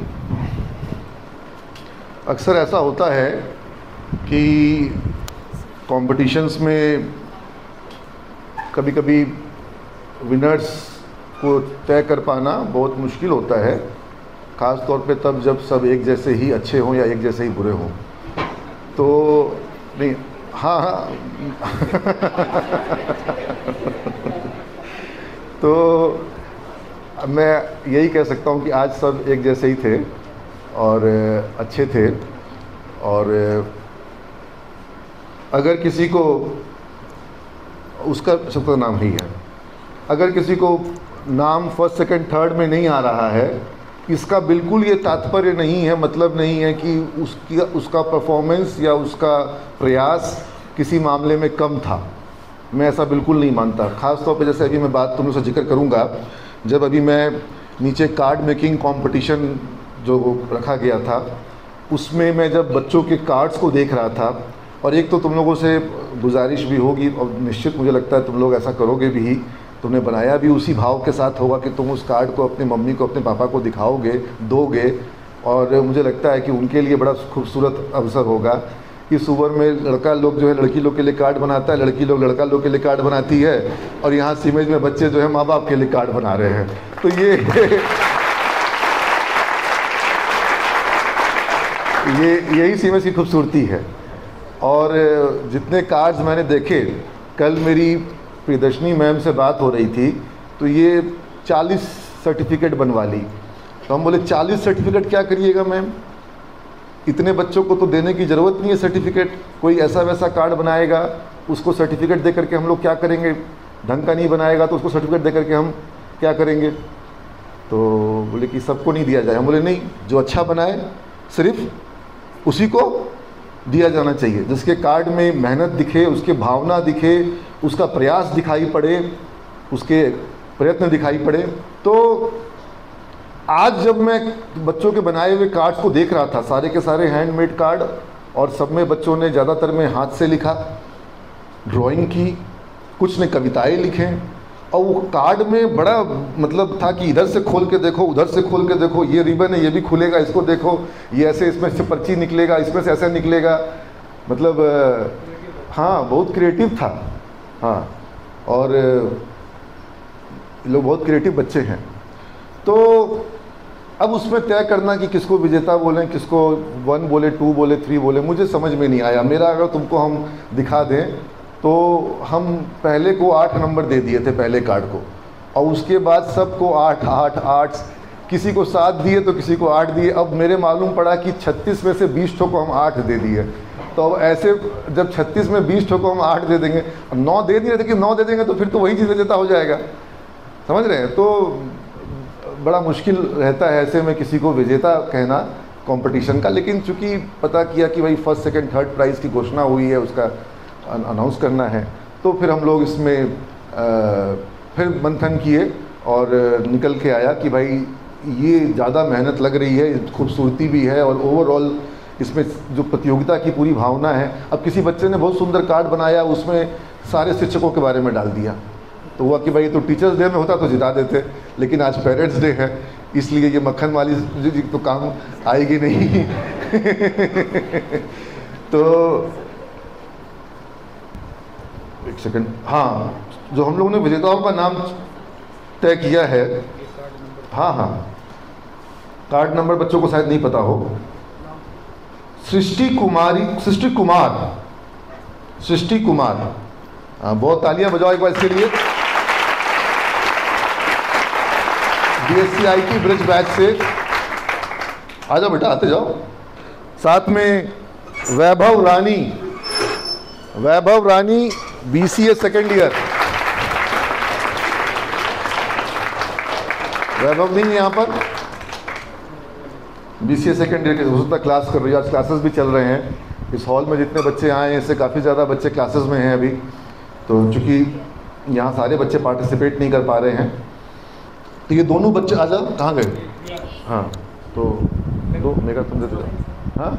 अक्सर ऐसा होता है कि कॉम्पिटिशन्स में कभी कभी विनर्स को तय कर पाना बहुत मुश्किल होता है, ख़ास तौर पे तब जब सब एक जैसे ही अच्छे हों या एक जैसे ही बुरे हों। तो नहीं, हाँ हाँ तो मैं यही कह सकता हूँ कि आज सब एक जैसे ही थे और अच्छे थे। और अगर किसी को उसका सबका नाम ही है, अगर किसी को नाम फर्स्ट सेकंड थर्ड में नहीं आ रहा है, इसका बिल्कुल ये तात्पर्य नहीं है, मतलब नहीं है कि उसका परफॉर्मेंस या उसका प्रयास किसी मामले में कम था। मैं ऐसा बिल्कुल नहीं मानता। ख़ास तौर पे जैसे अभी मैं बात तुम लोग से जिक्र करूँगा, जब अभी मैं नीचे कार्ड मेकिंग कंपटीशन जो रखा गया था उसमें मैं जब बच्चों के कार्ड्स को देख रहा था, और एक तो तुम लोगों से गुजारिश भी होगी और निश्चित मुझे लगता है तुम लोग ऐसा करोगे भी, तुमने बनाया भी उसी भाव के साथ होगा कि तुम उस कार्ड को अपनी मम्मी को, अपने पापा को दिखाओगे, दोगे। और मुझे लगता है कि उनके लिए बड़ा खूबसूरत अवसर होगा कि सुबह में लड़का लोग जो है लड़की लोग के लिए कार्ड बनाता है, लड़की लोग लड़का लोग के लिए कार्ड बनाती है, और यहाँ सीमेज में बच्चे जो है माँ बाप के लिए कार्ड बना रहे हैं। तो यही सीमेज की खूबसूरती है। और जितने कार्ड्स मैंने देखे, कल मेरी प्रियदर्शनी मैम से बात हो रही थी, तो ये 40 सर्टिफिकेट बनवा ली। तो हम बोले 40 सर्टिफिकेट क्या करिएगा मैम, इतने बच्चों को तो देने की ज़रूरत नहीं है सर्टिफिकेट। कोई ऐसा वैसा कार्ड बनाएगा, उसको सर्टिफिकेट दे करके हम लोग क्या करेंगे, ढंग का नहीं बनाएगा तो उसको सर्टिफिकेट दे करके हम क्या करेंगे। तो बोले कि सबको नहीं दिया जाए। हम बोले नहीं, जो अच्छा बनाए सिर्फ उसी को दिया जाना चाहिए, जिसके कार्ड में मेहनत दिखे, उसके भावना दिखे, उसका प्रयास दिखाई पड़े, उसके प्रयत्न दिखाई पड़े। तो आज जब मैं बच्चों के बनाए हुए कार्ड्स को देख रहा था, सारे के सारे हैंडमेड कार्ड, और सब में बच्चों ने ज़्यादातर में हाथ से लिखा, ड्राइंग की, कुछ ने कविताएं लिखें, और वो कार्ड में बड़ा मतलब था कि इधर से खोल के देखो, उधर से खोल के देखो, ये रिबन है ये भी खुलेगा, इसको देखो, ये ऐसे इसमें से पर्ची निकलेगा, इसमें से ऐसा निकलेगा। मतलब हाँ, बहुत क्रिएटिव था। हाँ, और लोग बहुत क्रिएटिव बच्चे हैं। तो अब उसमें तय करना कि किसको विजेता बोलें, किसको 1 बोले, 2 बोले, 3 बोले, मुझे समझ में नहीं आया। मेरा अगर तुमको हम दिखा दें तो हम पहले को 8 नंबर दे दिए थे पहले कार्ड को, और उसके बाद सबको 8 8 8, किसी को 7 दिए तो किसी को 8 दिए। अब मेरे मालूम पड़ा कि 36 में से 20 ठो को हम 8 दे दिए। तो अब ऐसे जब 36 में 20 ठो को हम 8 दे देंगे, 9 दे दिए थे कि 9 दे देंगे तो फिर तो वही चीज़ विजेता हो जाएगा। समझ रहे हैं? तो बड़ा मुश्किल रहता है ऐसे में किसी को विजेता कहना कंपटीशन का। लेकिन चूंकि पता किया कि भाई फर्स्ट सेकंड थर्ड प्राइज़ की घोषणा हुई है, उसका अनाउंस करना है, तो फिर हम लोग इसमें फिर मंथन किए और निकल के आया कि भाई ये ज़्यादा मेहनत लग रही है, खूबसूरती भी है, और ओवरऑल इसमें जो प्रतियोगिता की पूरी भावना है। अब किसी बच्चे ने बहुत सुंदर कार्ड बनाया, उसमें सारे शिक्षकों के बारे में डाल दिया, तो हुआ कि भाई तो टीचर्स डे में होता तो जिता देते, लेकिन आज पेरेंट्स डे है, इसलिए ये मक्खन वाली तो काम आएगी नहीं। तो एक सेकंड, हाँ, जो हम लोगों ने विजेताओं का नाम तय किया है, हाँ हाँ, कार्ड नंबर बच्चों को शायद नहीं पता हो। सृष्टि कुमार, हाँ, बहुत तालियां बजाओ एक बार इसके लिए। BSc IT ब्रिज बैच से आ जाओ बेटा, आते जाओ। साथ में वैभव रानी BCA सेकेंड ईयर। वैभव नहीं है यहाँ पर, BCA सेकेंड ईयर के हो सकता क्लास कर रही है, आज क्लासेस भी चल रहे हैं। इस हॉल में जितने बच्चे आए हैं इससे काफ़ी ज़्यादा बच्चे क्लासेस में हैं अभी, तो चूँकि यहाँ सारे बच्चे पार्टिसिपेट नहीं कर पा रहे हैं, तो ये दोनों बच्चे आ जाओ। कहाँ गए? हाँ, तो दो मेगा तुम देते जाओ। हाँ,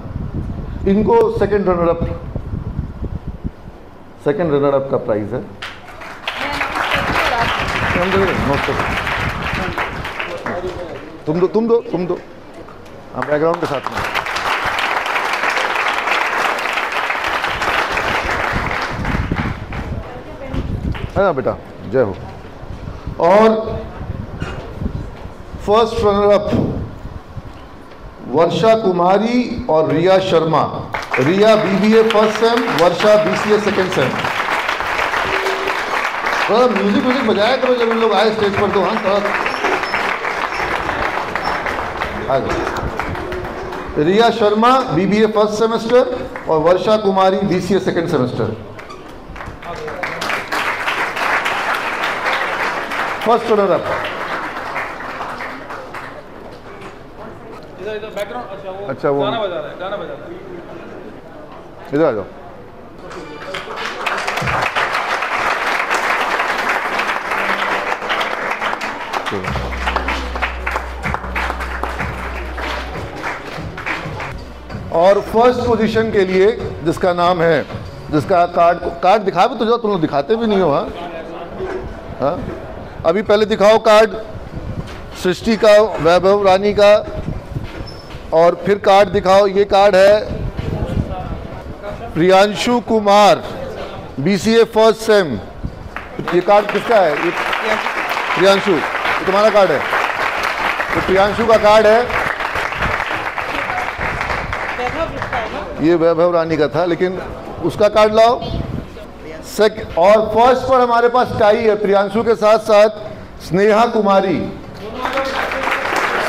इनको सेकंड रनर अप का प्राइज़ है। तुम दो हाँ, बैकग्राउंड के साथ में। है ना बेटा, जय हो। और फर्स्ट रनर अप वर्षा कुमारी और रिया शर्मा। रिया BBA फर्स्ट सेम, वर्षा BCA सेकेंड सेम। थोड़ा म्यूजिक बजाया करो जब इन लोग आए स्टेज पर तो। हाँ थोड़ा Riya Sharma BBA first semester और वर्षा कुमारी BCA second semester. First runner up. इधर बैकग्राउंड अच्छा वो गाना बजा रहा है। इधर आ जाओ। और फर्स्ट पोजीशन के लिए जिसका नाम है, जिसका कार्ड दिखा भी तो जाओ, तुम लोग दिखाते भी नहीं हो। हाँ अभी पहले दिखाओ कार्ड सृष्टि का, वैभव रानी का, और फिर कार्ड दिखाओ। ये कार्ड है Priyanshu Kumar BCA first sem. ये कार्ड किसका है? ये प्रियांशु, ये तुम्हारा कार्ड है। तो प्रियांशु का कार्ड है, ये वैभव रानी का था, लेकिन उसका कार्ड लाओ। और फर्स्ट पर हमारे पास टाई है प्रियांशु के साथ साथ स्नेहा कुमारी।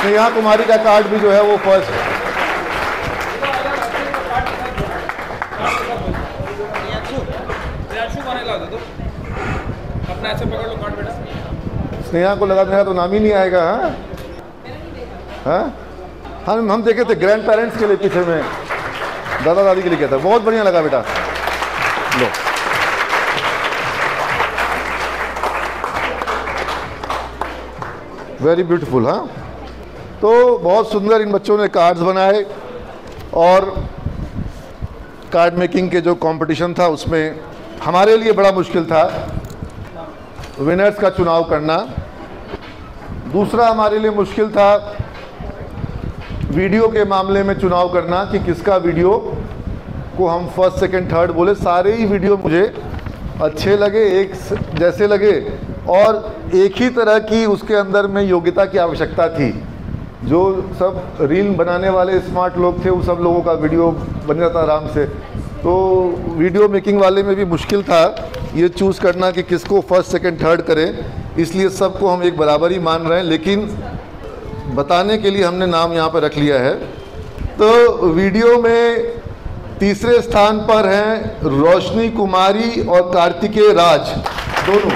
स्नेहा कुमारी का कार्ड भी जो है वो फर्स्ट है। स्नेहा को लगा तो नाम ही नहीं आएगा। हाँ हम देखे थे ग्रैंड पेरेंट्स के लिए, पीछे में दादा दादी के लिए क्या था। बहुत बढ़िया लगा बेटा। लो वेरी ब्यूटीफुल। हाँ तो बहुत सुंदर इन बच्चों ने कार्ड्स बनाए, और कार्ड मेकिंग के जो कंपटीशन था उसमें हमारे लिए बड़ा मुश्किल था विनर्स का चुनाव करना। दूसरा हमारे लिए मुश्किल था वीडियो के मामले में चुनाव करना कि किसका वीडियो को हम फर्स्ट सेकंड थर्ड बोले। सारे ही वीडियो मुझे अच्छे लगे, एक जैसे लगे, और एक ही तरह की उसके अंदर में योग्यता की आवश्यकता थी। जो सब रील बनाने वाले स्मार्ट लोग थे वो सब लोगों का वीडियो बन जाता आराम से। तो वीडियो मेकिंग वाले में भी मुश्किल था ये चूज़ करना कि किसको फर्स्ट सेकंड थर्ड करें। इसलिए सबको हम एक बराबर ही मान रहे हैं, लेकिन बताने के लिए हमने नाम यहाँ पर रख लिया है। तो वीडियो में तीसरे स्थान पर हैं रोशनी कुमारी और कार्तिकेय राज, दोनों।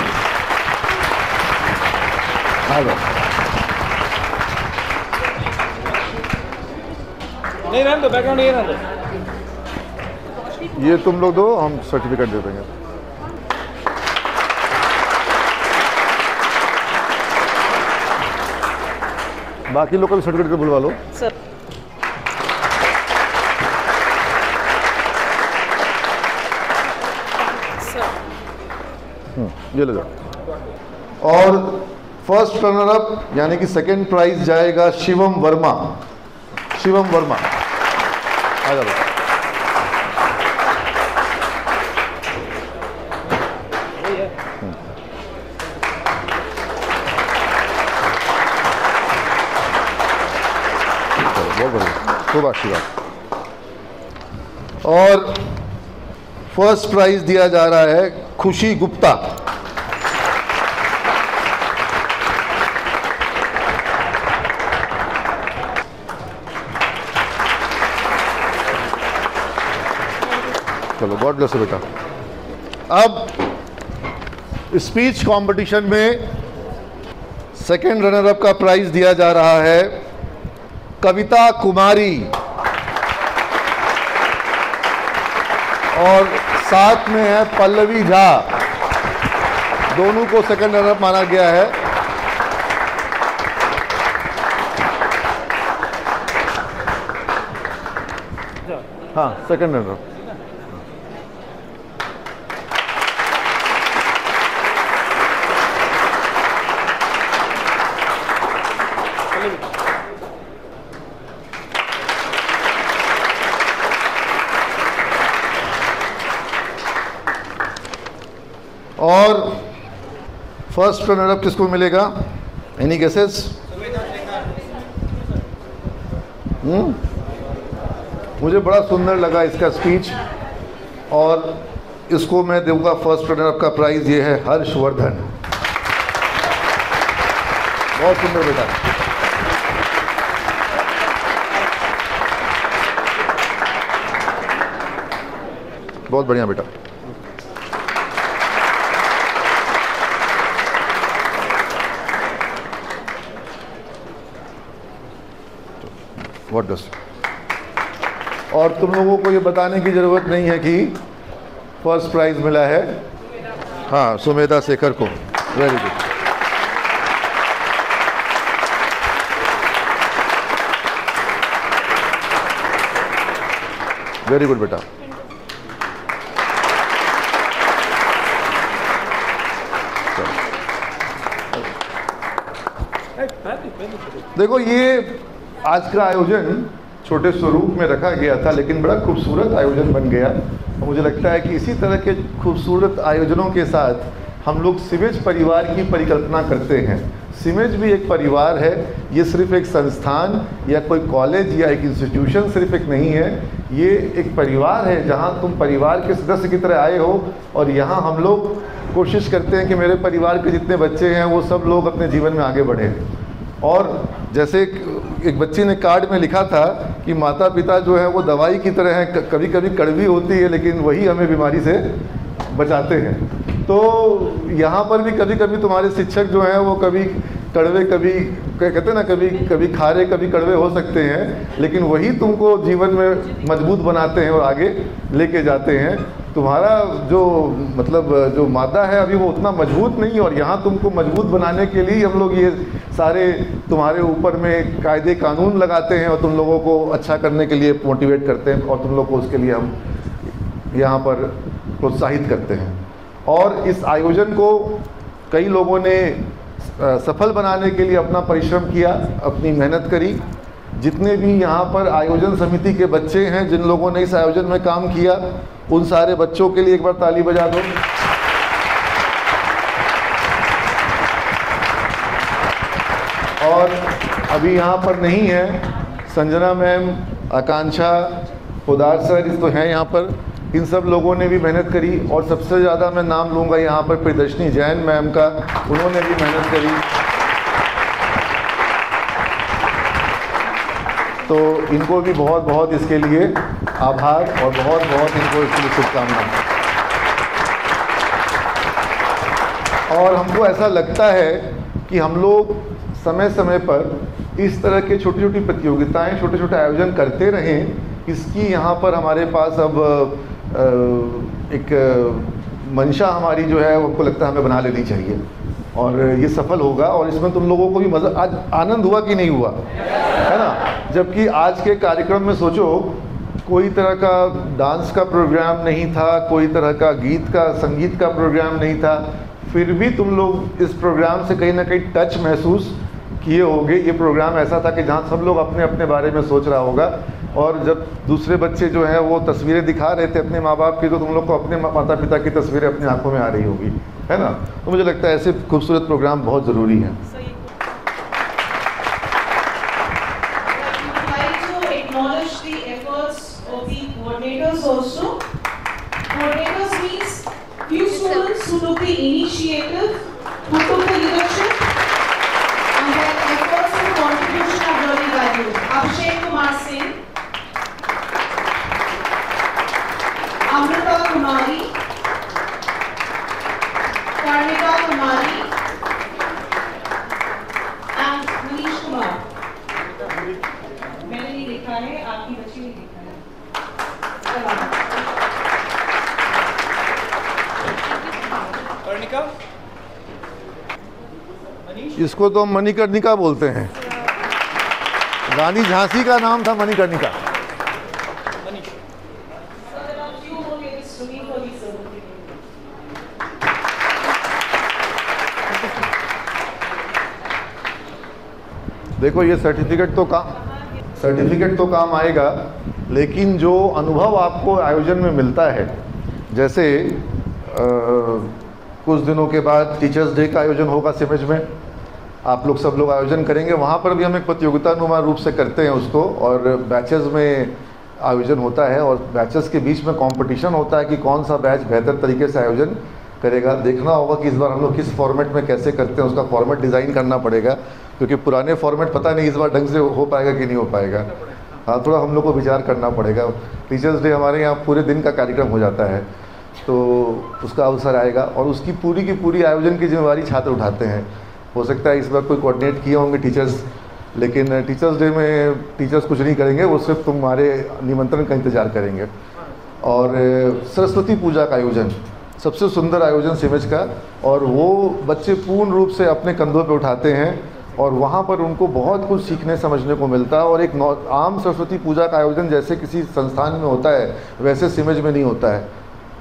नहीं रहने दो, बैकग्राउंड ये रहने दो। ये तुम लोग दो, हम सर्टिफिकेट दे देंगे। बाकी लोग का भी सर्टिफिकेट बुलवा लो सर। ये ले जाओ। और फर्स्ट रनर अप यानी कि सेकंड प्राइज जाएगा शिवम वर्मा। शिवम वर्मा आ जाओ। बहुत बढ़िया, खूब आशीर्वाद। और फर्स्ट प्राइज दिया जा रहा है खुशी गुप्ता। चलो गॉड ब्लेस यू बेटा। अब स्पीच कंपटीशन में सेकंड रनर अप का प्राइज दिया जा रहा है कविता कुमारी, और साथ में है पल्लवी झा। दोनों को सेकंड रनर अप माना गया है। हाँ सेकंड रनर अप। और फर्स्ट रनर अप किसको मिलेगा? Any guesses? मुझे बड़ा सुंदर लगा इसका स्पीच और इसको मैं दूंगा फर्स्ट रनर अप का प्राइज। ये है हर्षवर्धन। बहुत सुंदर बेटा। बहुत बढ़िया बेटा। What dust. और तुम लोगों को ये बताने की ज़रूरत नहीं है कि फर्स्ट प्राइज मिला है, हाँ, सुमेधा शेखर को। Very good. वेरी गुड बेटा। देखो, ये आज का आयोजन छोटे स्वरूप में रखा गया था, लेकिन बड़ा खूबसूरत आयोजन बन गया। मुझे लगता है कि इसी तरह के खूबसूरत आयोजनों के साथ हम लोग सिमेज परिवार की परिकल्पना करते हैं। सिमेज भी एक परिवार है। ये सिर्फ एक संस्थान या कोई कॉलेज या एक इंस्टीट्यूशन सिर्फ एक नहीं है, ये एक परिवार है जहाँ तुम परिवार के सदस्य की तरह आए हो। और यहाँ हम लोग कोशिश करते हैं कि मेरे परिवार के जितने बच्चे हैं वो सब लोग अपने जीवन में आगे बढ़ें। और जैसे एक बच्ची ने कार्ड में लिखा था कि माता पिता जो है वो दवाई की तरह हैं, कभी कभी कड़वी होती है लेकिन वही हमें बीमारी से बचाते हैं। तो यहाँ पर भी कभी कभी तुम्हारे शिक्षक जो हैं वो कभी कड़वे, कभी कहते हैं ना, कभी खारे कभी कड़वे हो सकते हैं, लेकिन वही तुमको जीवन में मजबूत बनाते हैं और आगे लेके जाते हैं। तुम्हारा जो मतलब जो मादा है अभी वो उतना मजबूत नहीं, और यहाँ तुमको मजबूत बनाने के लिए हम लोग ये सारे तुम्हारे ऊपर में कायदे कानून लगाते हैं और तुम लोगों को अच्छा करने के लिए मोटिवेट करते हैं, और तुम लोग को उसके लिए हम यहाँ पर प्रोत्साहित करते हैं। और इस आयोजन को कई लोगों ने सफल बनाने के लिए अपना परिश्रम किया, अपनी मेहनत करी। जितने भी यहाँ पर आयोजन समिति के बच्चे हैं, जिन लोगों ने इस आयोजन में काम किया, उन सारे बच्चों के लिए एक बार ताली बजा दो। और अभी यहाँ पर नहीं है संजना मैम, आकांक्षा, पोदार सर, इस तो हैं यहाँ पर। इन सब लोगों ने भी मेहनत करी, और सबसे ज़्यादा मैं नाम लूँगा यहाँ पर प्रियदर्शनी जैन मैम का, उन्होंने भी मेहनत करी। तो इनको भी बहुत बहुत इसके लिए आभार और बहुत बहुत इनको इसके लिए शुभकामनाएं। और हमको ऐसा लगता है कि हम लोग समय समय पर इस तरह के छोटी छोटी प्रतियोगिताएं, छोटे छोटे आयोजन करते रहें। इसकी यहाँ पर हमारे पास अब एक मंशा हमारी जो है वो, हमको लगता है हमें बना लेनी चाहिए, और ये सफल होगा। और इसमें तुम लोगों को भी मज़ा, आज आनंद हुआ कि नहीं हुआ, है ना? जबकि आज के कार्यक्रम में सोचो, कोई तरह का डांस का प्रोग्राम नहीं था, कोई तरह का गीत का संगीत का प्रोग्राम नहीं था, फिर भी तुम लोग इस प्रोग्राम से कहीं ना कहीं टच महसूस किए होंगे। ये प्रोग्राम ऐसा था कि जहाँ सब लोग अपने अपने बारे में सोच रहा होगा, और जब दूसरे बच्चे जो हैं वो तस्वीरें दिखा रहे थे अपने माँ बाप की, तो तुम लोग को अपने माता पिता की तस्वीरें अपनी आंखों में आ रही होगी, है ना? तो मुझे लगता है ऐसे खूबसूरत प्रोग्राम बहुत ज़रूरी हैं। Who took the initiative, who took the leadership, and their efforts and contribution are really valued. Abhishek Kumar Singh, Amrita Kumari, Karnika Kumari, and Manish Kumar. मैंने नहीं देखा है, आपकी बच्ची ने देखा है। इसको तो हम मणिकर्णिका बोलते हैं। रानी झांसी का नाम था मणिकर्णिका। देखो, ये सर्टिफिकेट तो काम आएगा, लेकिन जो अनुभव आपको आयोजन में मिलता है, जैसे कुछ दिनों के बाद टीचर्स डे का आयोजन होगा सिमज में, आप लोग सब लोग आयोजन करेंगे। वहाँ पर भी हम एक प्रतियोगितानुमा रूप से करते हैं उसको, और बैचेस में आयोजन होता है और बैचेस के बीच में कंपटीशन होता है कि कौन सा बैच बेहतर तरीके से आयोजन करेगा। देखना होगा कि इस बार हम लोग किस फॉर्मेट में कैसे करते हैं, उसका फॉर्मेट डिज़ाइन करना पड़ेगा, क्योंकि पुराने फॉर्मेट पता नहीं इस बार ढंग से हो पाएगा कि नहीं हो पाएगा। हाँ, थोड़ा हम लोग को विचार करना पड़ेगा। टीचर्स डे हमारे यहाँ पूरे दिन का कार्यक्रम हो जाता है, तो उसका अवसर आएगा और उसकी पूरी की पूरी आयोजन की जिम्मेवारी छात्र उठाते हैं। हो सकता है इस बार कोई कोऑर्डिनेट किए होंगे टीचर्स, लेकिन टीचर्स डे में टीचर्स कुछ नहीं करेंगे, वो सिर्फ तुम्हारे निमंत्रण का इंतज़ार करेंगे। और सरस्वती पूजा का आयोजन, सबसे सुंदर आयोजन सिमज का, और वो बच्चे पूर्ण रूप से अपने कंधों पे उठाते हैं और वहाँ पर उनको बहुत कुछ सीखने समझने को मिलता है। और एक आम सरस्वती पूजा का आयोजन जैसे किसी संस्थान में होता है वैसे सिमज में नहीं होता है।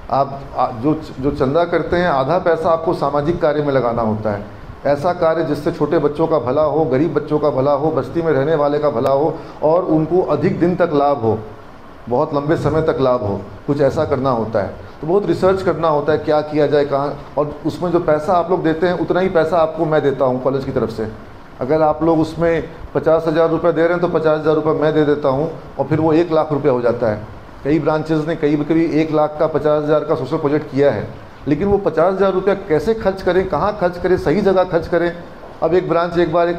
आप जो चंदा करते हैं, आधा पैसा आपको सामाजिक कार्य में लगाना होता है, ऐसा कार्य जिससे छोटे बच्चों का भला हो, गरीब बच्चों का भला हो, बस्ती में रहने वाले का भला हो और उनको अधिक दिन तक लाभ हो, बहुत लंबे समय तक लाभ हो, कुछ ऐसा करना होता है। तो बहुत रिसर्च करना होता है क्या किया जाए, कहाँ, और उसमें जो पैसा आप लोग देते हैं उतना ही पैसा आपको मैं देता हूँ कॉलेज की तरफ से। अगर आप लोग उसमें 50,000 रुपये दे रहे हैं तो 50,000 रुपये मैं दे देता हूँ और फिर वो 1 लाख रुपये हो जाता है। कई ब्रांचेस ने करीब 1 लाख का 50,000 का सोशल प्रोजेक्ट किया है, लेकिन वो 50,000 रुपया कैसे खर्च करें, कहाँ खर्च करें, सही जगह खर्च करें। अब एक ब्रांच एक बार एक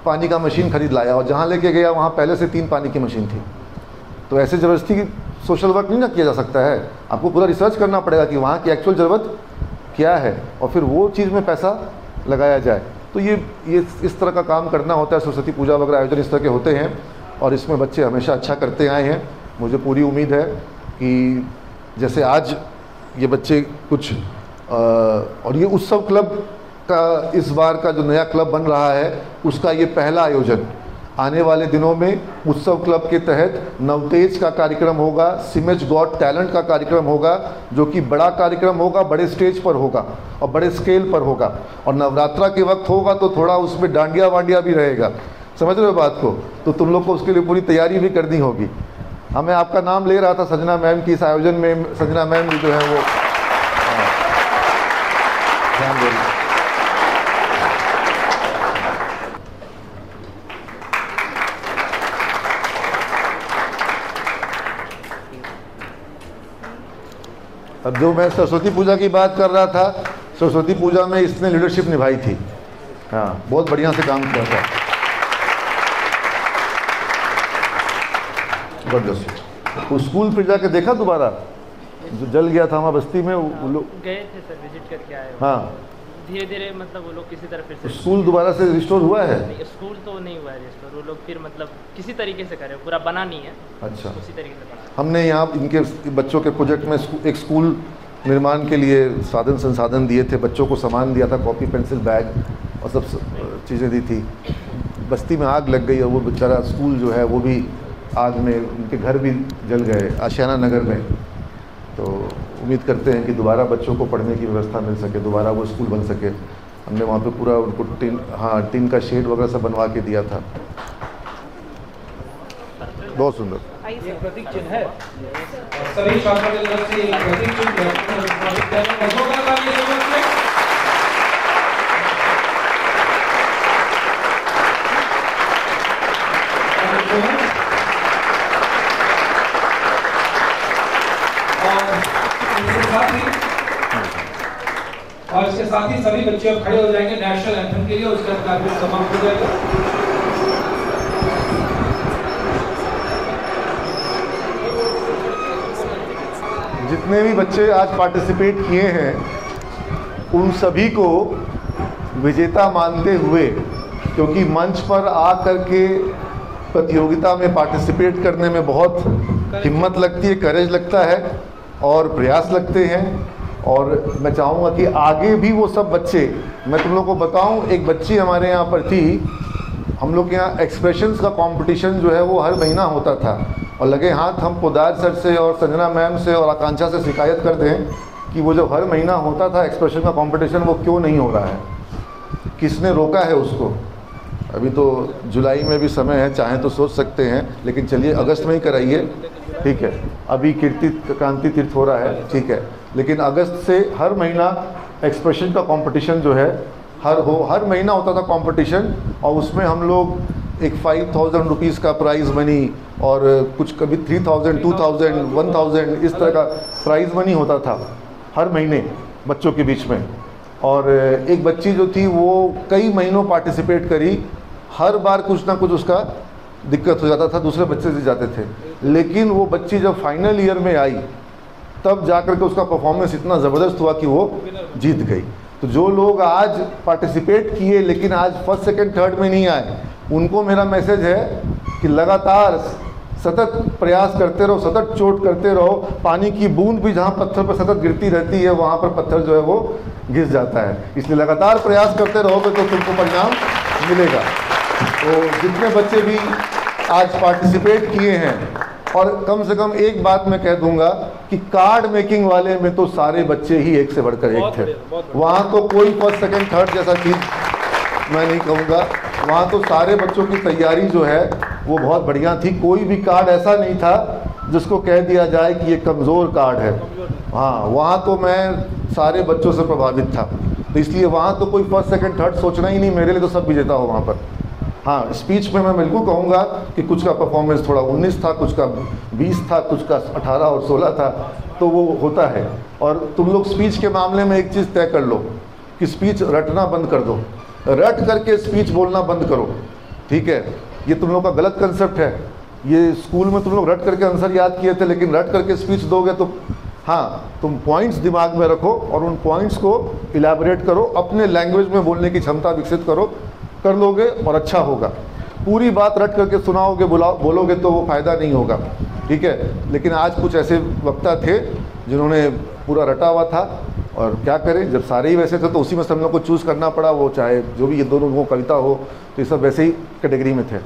पानी का मशीन खरीद लाया और जहाँ लेके गया वहाँ पहले से 3 पानी की मशीन थी। तो ऐसे ज़बरदस्ती सोशल वर्क नहीं ना किया जा सकता है, आपको पूरा रिसर्च करना पड़ेगा कि वहाँ की एक्चुअल ज़रूरत क्या है और फिर वो चीज़ में पैसा लगाया जाए। तो ये इस तरह का काम करना होता है। सरस्वती पूजा वगैरह आयोजन इस तरह के होते हैं और इसमें बच्चे हमेशा अच्छा करते आए हैं। मुझे पूरी उम्मीद है कि जैसे आज ये बच्चे कुछ और ये उत्सव क्लब का इस बार का जो नया क्लब बन रहा है उसका ये पहला आयोजन। आने वाले दिनों में उत्सव क्लब के तहत नवतेज का कार्यक्रम होगा, सिमज गॉट टैलेंट का कार्यक्रम होगा, जो कि बड़ा कार्यक्रम होगा, बड़े स्टेज पर होगा और बड़े स्केल पर होगा। और नवरात्रा के वक्त होगा तो थोड़ा उसमें डांडिया वांडिया भी रहेगा, समझ रहे हो बात को। तो तुम लोग को उसके लिए पूरी तैयारी भी करनी होगी। हाँ, मैं आपका नाम ले रहा था संजना मैम की, इस आयोजन में संजना मैम भी जो है वो ध्यान दे रही। अब जो मैं सरस्वती पूजा की बात कर रहा था, सरस्वती पूजा में इसने लीडरशिप निभाई थी। हाँ, बहुत बढ़िया से काम किया था। जबरदस्त। उस स्कूल फिर जाके देखा दोबारा जो जल गया था वहाँ बस्ती में, वो लोग गए थे सर, विजिट करके आए। हाँ, धीरे धीरे मतलब वो लोग किसी तरह फिर से स्कूल दोबारा से रिस्टोर हुआ है। स्कूल तो नहीं हुआ है रिस्टोर, वो लोग फिर मतलब किसी तरीके से करे, पूरा बना नहीं है। अच्छा, उसी तरीके से बना। हमने यहाँ इनके बच्चों के प्रोजेक्ट में एक स्कूल निर्माण के लिए साधन संसाधन दिए थे, बच्चों को सामान दिया था, कॉपी पेंसिल बैग और सब चीज़ें दी थी। बस्ती में आग लग गई और वो बेचारा स्कूल जो है वो भी आग में, उनके घर भी जल गए आशियाना नगर में। तो उम्मीद करते हैं कि दोबारा बच्चों को पढ़ने की व्यवस्था मिल सके, दोबारा वो स्कूल बन सके। हमने वहाँ पे पूरा उनको टीन का शेड वगैरह सब बनवा के दिया था। बहुत सुंदर। ये प्रतीक चिन्ह है, सभी शाखाओं की तरफ से प्रतीक चिन्ह और इसके साथ ही सभी बच्चे अब खड़े हो जाएंगे नेशनल एंथम के लिए, उसके बाद कार्यक्रम समाप्त हो जाएगा। जितने भी बच्चे आज पार्टिसिपेट किए हैं उन सभी को विजेता मानते हुए, क्योंकि मंच पर आकर के प्रतियोगिता में पार्टिसिपेट करने में बहुत हिम्मत लगती है, करेज लगता है और प्रयास लगते हैं। और मैं चाहूँगा कि आगे भी वो सब बच्चे, मैं तुम लोग को बताऊँ, एक बच्ची हमारे यहाँ पर थी, हम लोग के यहाँ एक्सप्रेशंस का कंपटीशन जो है वो हर महीना होता था और लगे हाथ हम पोदार सर से और संजना मैम से और आकांक्षा से शिकायत कर दें कि वो जो हर महीना होता था एक्सप्रेशन का कंपटीशन वो क्यों नहीं हो रहा है, किसने रोका है उसको। अभी तो जुलाई में भी समय है, चाहें तो सोच सकते हैं, लेकिन चलिए अगस्त में ही कराइए, ठीक है। अभी कीर्ति क्रांति तीर्थ हो रहा है, ठीक है, लेकिन अगस्त से हर महीना एक्सप्रेशन का कंपटीशन जो है हर महीना होता था कंपटीशन, और उसमें हम लोग एक 5,000 रुपीज़ का प्राइज़ मनी और कुछ कभी 3,000, 2,000, 1,000 इस तरह का प्राइज़ मनी होता था हर महीने बच्चों के बीच में। और एक बच्ची जो थी वो कई महीनों पार्टिसिपेट करी, हर बार कुछ ना कुछ उसका दिक्कत हो जाता था, दूसरे बच्चे से जाते थे, लेकिन वो बच्ची जब फाइनल ईयर में आई तब जाकर के उसका परफॉर्मेंस इतना ज़बरदस्त हुआ कि वो जीत गई। तो जो लोग आज पार्टिसिपेट किए लेकिन आज फर्स्ट सेकंड थर्ड में नहीं आए, उनको मेरा मैसेज है कि लगातार सतत प्रयास करते रहो, सतत चोट करते रहो। पानी की बूंद भी जहाँ पत्थर पर सतत गिरती रहती है वहाँ पर पत्थर जो है वो घिस जाता है। इसलिए लगातार प्रयास करते रहोगे तो तुमको परिणाम मिलेगा। तो जितने बच्चे भी आज पार्टिसिपेट किए हैं, और कम से कम एक बात मैं कह दूंगा कि कार्ड मेकिंग वाले में तो सारे बच्चे ही एक से बढ़कर एक थे। वहाँ तो कोई फर्स्ट सेकंड थर्ड जैसा चीज़ मैं नहीं कहूँगा, वहाँ तो सारे बच्चों की तैयारी जो है वो बहुत बढ़िया थी। कोई भी कार्ड ऐसा नहीं था जिसको कह दिया जाए कि ये कमज़ोर कार्ड है। हाँ, वहाँ तो मैं सारे बच्चों से प्रभावित था, तो इसलिए वहाँ तो कोई फर्स्ट सेकंड थर्ड सोचना ही नहीं, मेरे लिए तो सब विजेता हो वहाँ पर। हाँ, स्पीच में मैं बिल्कुल कहूँगा कि कुछ का परफॉर्मेंस थोड़ा 19 था, कुछ का 20 था, कुछ का 18 और 16 था, तो वो होता है। और तुम लोग स्पीच के मामले में एक चीज़ तय कर लो कि स्पीच रटना बंद कर दो, रट करके स्पीच बोलना बंद करो, ठीक है? ये तुम लोग का गलत कंसेप्ट है। ये स्कूल में तुम लोग रट करके आंसर याद किए थे, लेकिन रट करके स्पीच दोगे तो हाँ, तुम पॉइंट्स दिमाग में रखो और उन पॉइंट्स को इलैबोरेट करो, अपने लैंग्वेज में बोलने की क्षमता विकसित करो, कर लोगे और अच्छा होगा। पूरी बात रट करके सुनाओगे, बोलोगे तो वो फ़ायदा नहीं होगा, ठीक है? लेकिन आज कुछ ऐसे वक्ता थे जिन्होंने पूरा रटा हुआ था, और क्या करें, जब सारे ही वैसे थे तो उसी में से हम लोग को चूज़ करना पड़ा। वो चाहे जो भी ये दोनों वो कविता हो, तो ये सब वैसे ही कैटेगरी में थे।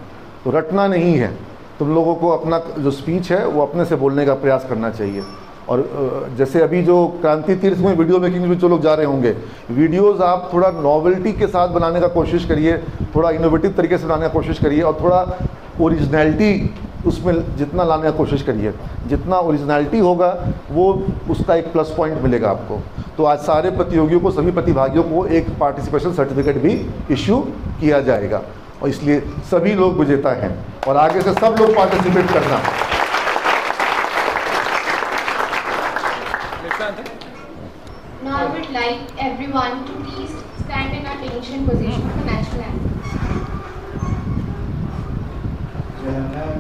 तो रटना नहीं है, तुम लोगों को अपना जो स्पीच है वो अपने से बोलने का प्रयास करना चाहिए। और जैसे अभी जो क्रांति तीर्थ में वीडियो मेकिंग में जो लोग जा रहे होंगे, वीडियोस आप थोड़ा नॉवेल्टी के साथ बनाने का कोशिश करिए, थोड़ा इनोवेटिव तरीके से बनाने का कोशिश करिए, और थोड़ा ओरिजिनलिटी उसमें जितना लाने का कोशिश करिए। जितना ओरिजिनलिटी होगा वो उसका एक प्लस पॉइंट मिलेगा आपको। तो आज सारे प्रतियोगियों को, सभी प्रतिभागियों को एक पार्टिसिपेशन सर्टिफिकेट भी इश्यू किया जाएगा, और इसलिए सभी लोग विजेता हैं, और आगे से सब लोग पार्टिसिपेट करना। Now I would like everyone to please stand in attention position for national anthem.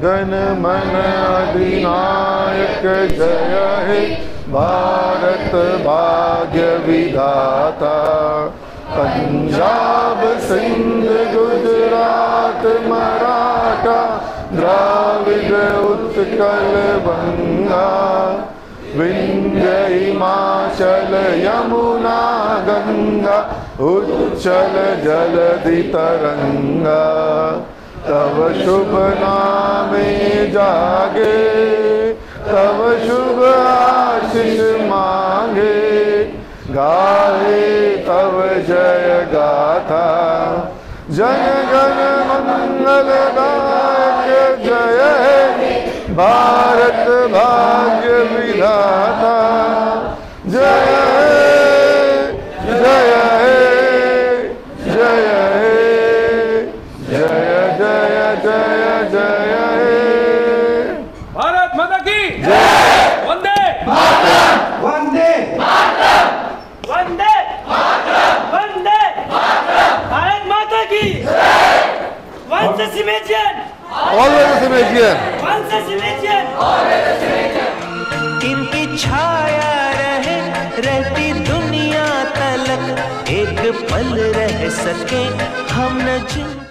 गण मन अधिनायक जय हे भारत भाग्य विधाता। पंजाब सिंध गुजरात मराठा द्राविड उत्कल बंगा। विंध्य हिमाचल यमुना गंगा उच्चल जलधि तरंगा। तव शुभ नामे जागे तव शुभ आशीष मांगे। गाए तव जय गाथा जन गण मंगल दायक जय हे भारत भाग्य विधाता। जय हे जय हे जय हे जय जय जय जय हे। भारत माता की जय। वंदे मातरम। वंदे मातरम। वंदे मातरम। वंदे मातरम। भारत माता की जय। वंश सिमेजियन। Always Simejian. वंश सिमेजियन। Always सिमेजियन। इनकी छाया रहे रहती दुनिया तलक। एक पल रह सके हम न जिन